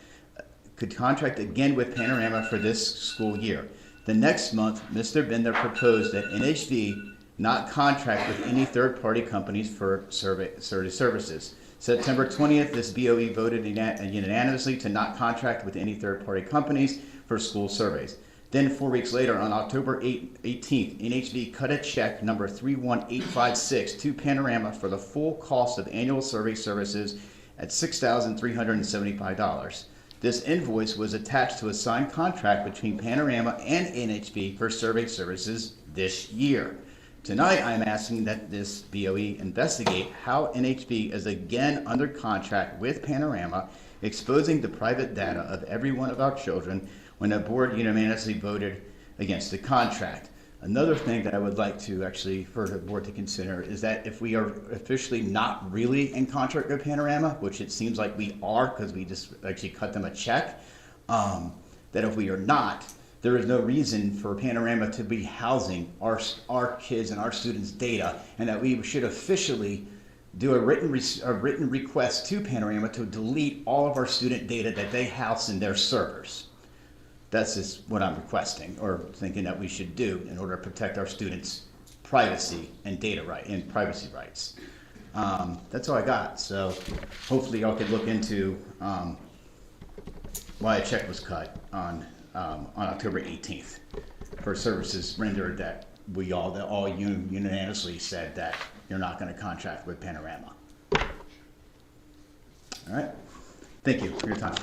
again with Panorama for this school year. The next month, Mr. Bender proposed that NHV not contract with any third-party companies for survey services. September 20th, this BOE voted unanimously to not contract with any third-party companies for school surveys. Then 4 weeks later, on October 18th, NHV cut a check number 31856 to Panorama for the full cost of annual survey services at $6,375. This invoice was attached to a signed contract between Panorama and NHV for survey services this year. Tonight, I am asking that this BOE investigate how NHV is again under contract with Panorama, exposing the private data of every one of our children when the board unanimously voted against the contract. Another thing that I would like to actually for the board to consider is that if we are officially not really in contract with Panorama, which it seems like we are because we just actually cut them a check, that if we are not, there is no reason for Panorama to be housing our kids and our students' data, and that we should officially do a written request to Panorama to delete all of our student data that they house in their servers. That's just what I'm requesting or thinking that we should do in order to protect our students' privacy and privacy rights. That's all I got. So hopefully y'all could look into why a check was cut on October 18th for services rendered that we all unanimously said that you're not going to contract with Panorama. All right. Thank you for your time.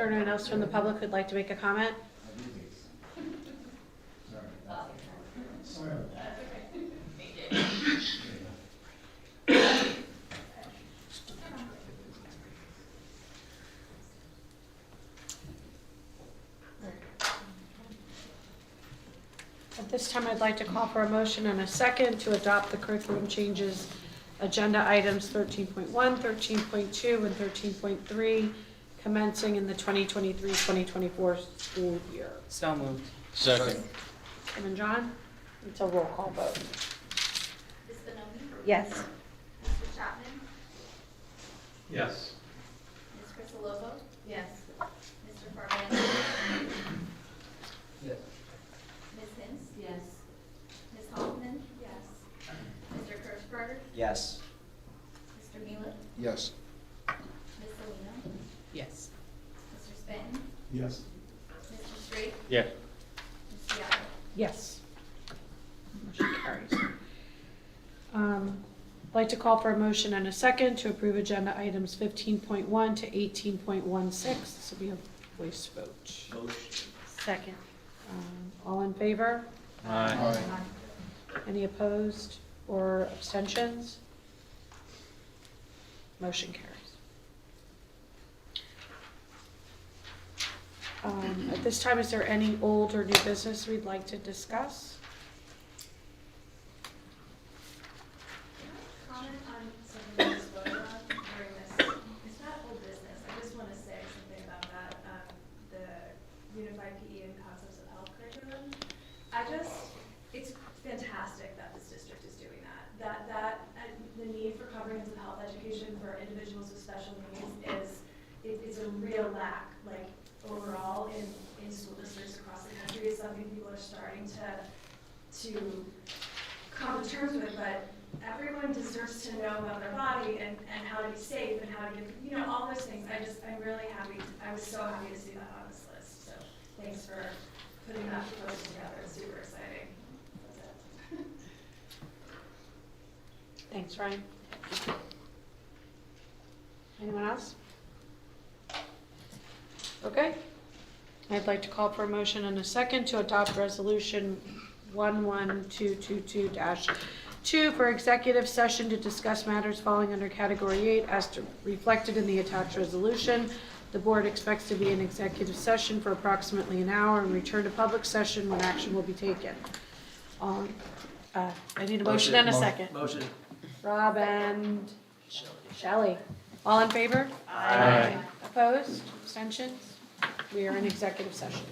there anyone else from the public who'd like to make a comment? At this time, I'd like to call for a motion and a second to adopt the curriculum changes, agenda items 13.1, 13.2, and 13.3, commencing in the 2023-2024 school year. So moved. Second. Kim and John, it's a roll call vote. Ms. Bonomi? Yes. Mr. Chapman? Yes. Ms. Crisalovo? Yes. Mr. Farman? Yes. Ms. Hinz? Yes. Ms. Hoffman? Yes. Mr. Kirschberger? Yes. Mr. Mueller? Yes. Ms. Selino? Yes. Mr. Spinton? Yes. Mr. Straight? Yeah. Ms. Seattle? Yes. Motion carries. I'd like to call for a motion and a second to approve agenda items 15.1 to 18.16. This will be a voice vote. Motion. Second. All in favor? Aye. Any opposed or abstentions? Motion carries. At this time, is there any old or new business we'd like to discuss? Comment on something that was voted on during this, it's not old business, I just want to say something about that, the unified PE and concepts of health curriculum. It's fantastic that this district is doing that. The need for comprehensive health education for individuals with special needs is a real lack, like, overall in school districts across the country. It's something people are starting to come to terms with, but everyone deserves to know about their body and how to be safe and how to give, all those things. I'm really happy, I was so happy to see that on this list. So thanks for putting that proposal together, it's super exciting. That's it. Thanks, Ryan. Anyone else? Okay. I'd like to call for a motion and a second to adopt resolution 11222-2 for executive session to discuss matters falling under category 8 as reflected in the attached resolution. The board expects to be in executive session for approximately an hour and return to public session when action will be taken. I need a motion and a second. Motion. Rob and Shelley. All in favor? Aye. Opposed? Abstentions? We are in executive session.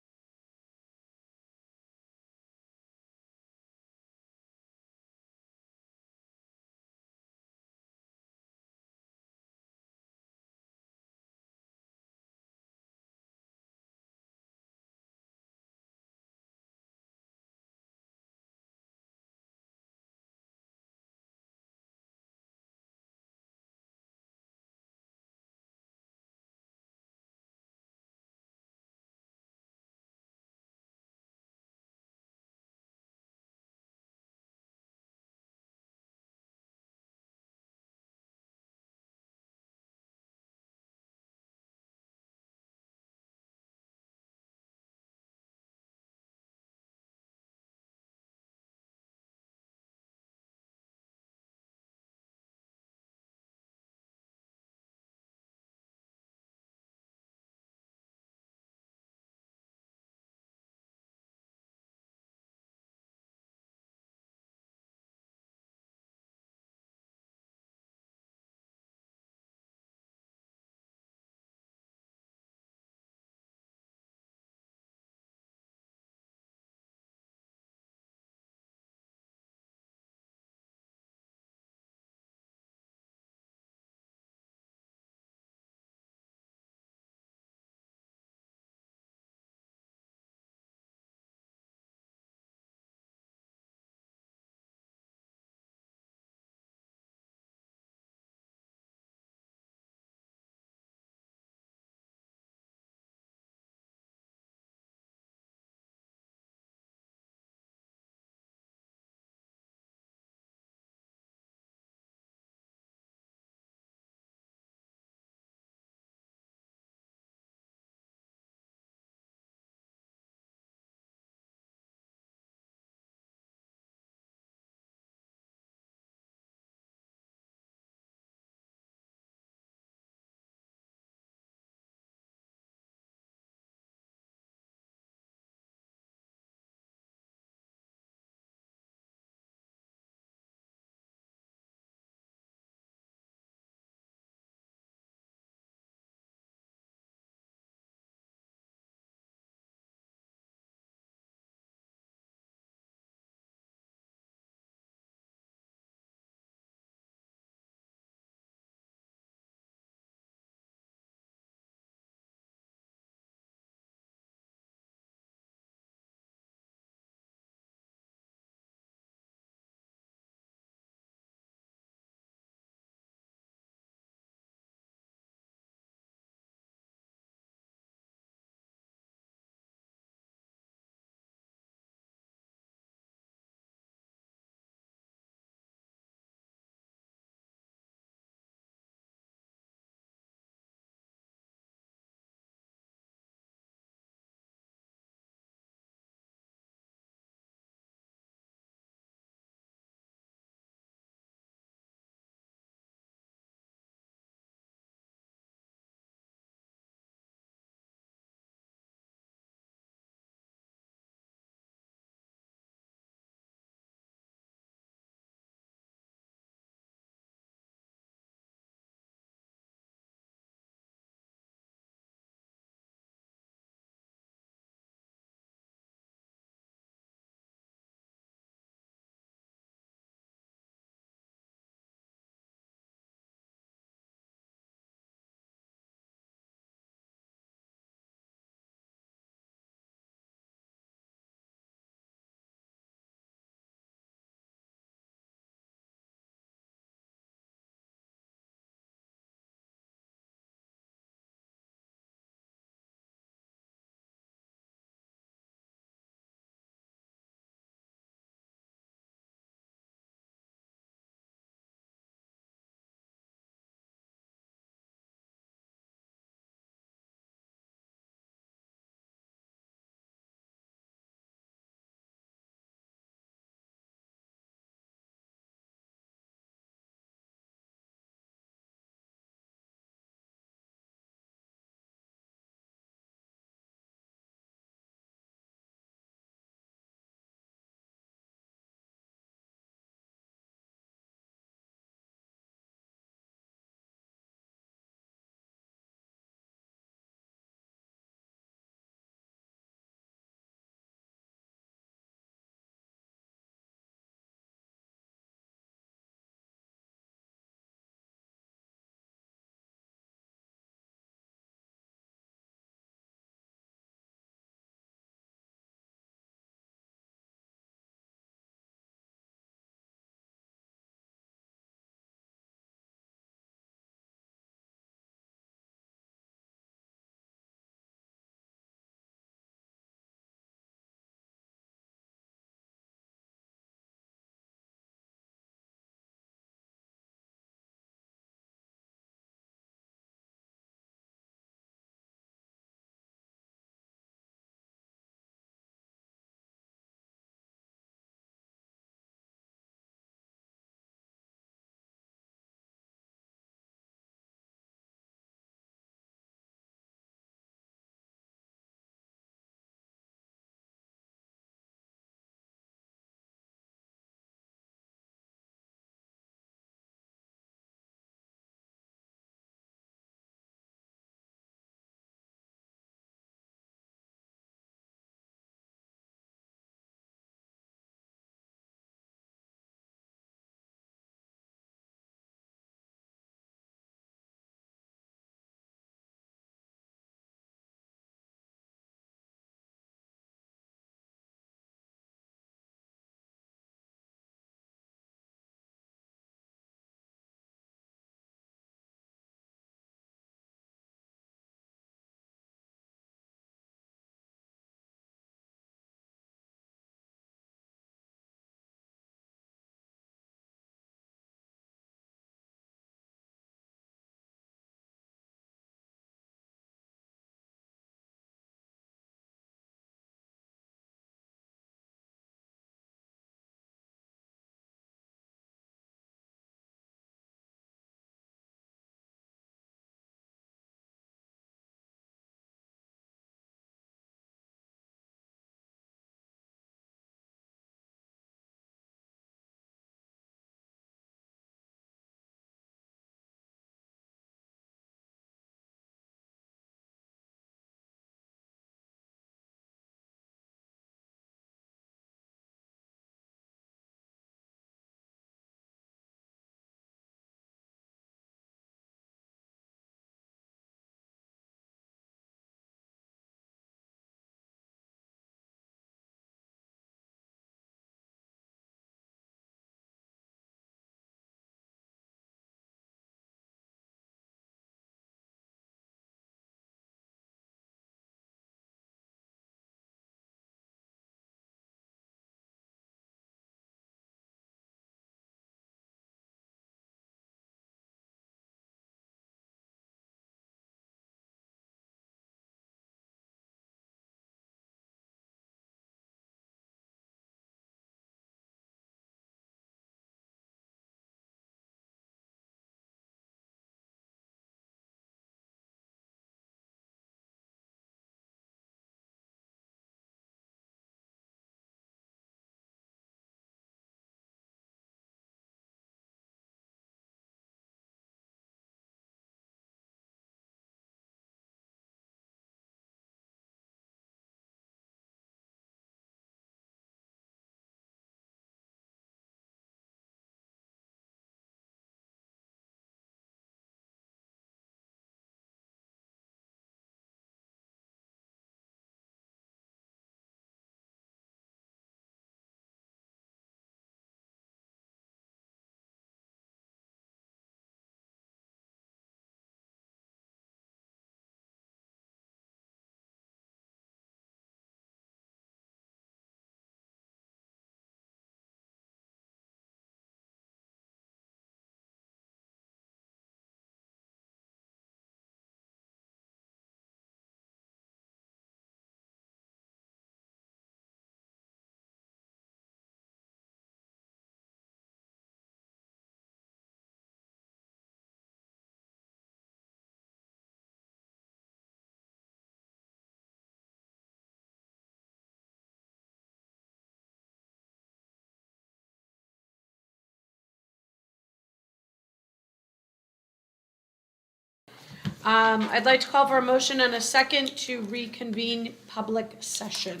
I'd like to call for a motion and a second to reconvene public session.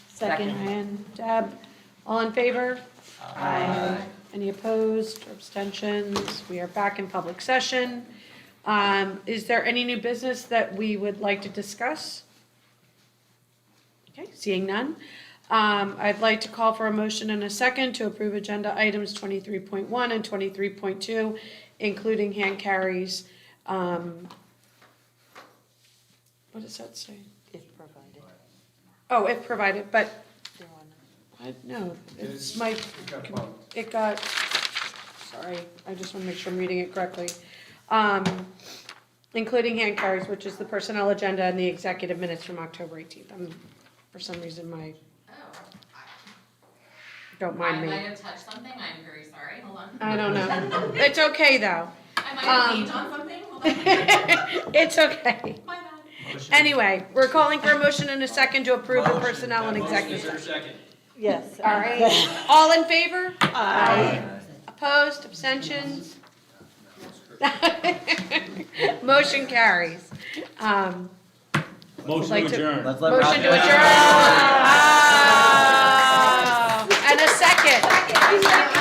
Second. And Deb, all in favor? Aye. Any opposed or abstentions? We are back in public session. Is there any new business that we would like to discuss? Okay, seeing none. I'd like to call for a motion and a second to approve agenda items 23.1 and 23.2, including hand carries. What does that say? If provided. Oh, if provided, but, They're on. no, it's my, it got, sorry, I just want to make sure I'm reading it correctly. Including hand carries, which is the personnel agenda and the executive minutes from October 18th. For some reason, don't mind me. I might have touched something, I'm very sorry, hold on. I don't know. It's okay, though. I might have leaned on something, hold on. It's okay. My bad. Anyway, we're calling for a motion and a second to approve the personnel and executive. Is there a second? Yes. All right. All in favor? Aye. Opposed, abstentions? Motion carries. Motion Like to to- adjourn. Motion to adjourn. Oh, and a second.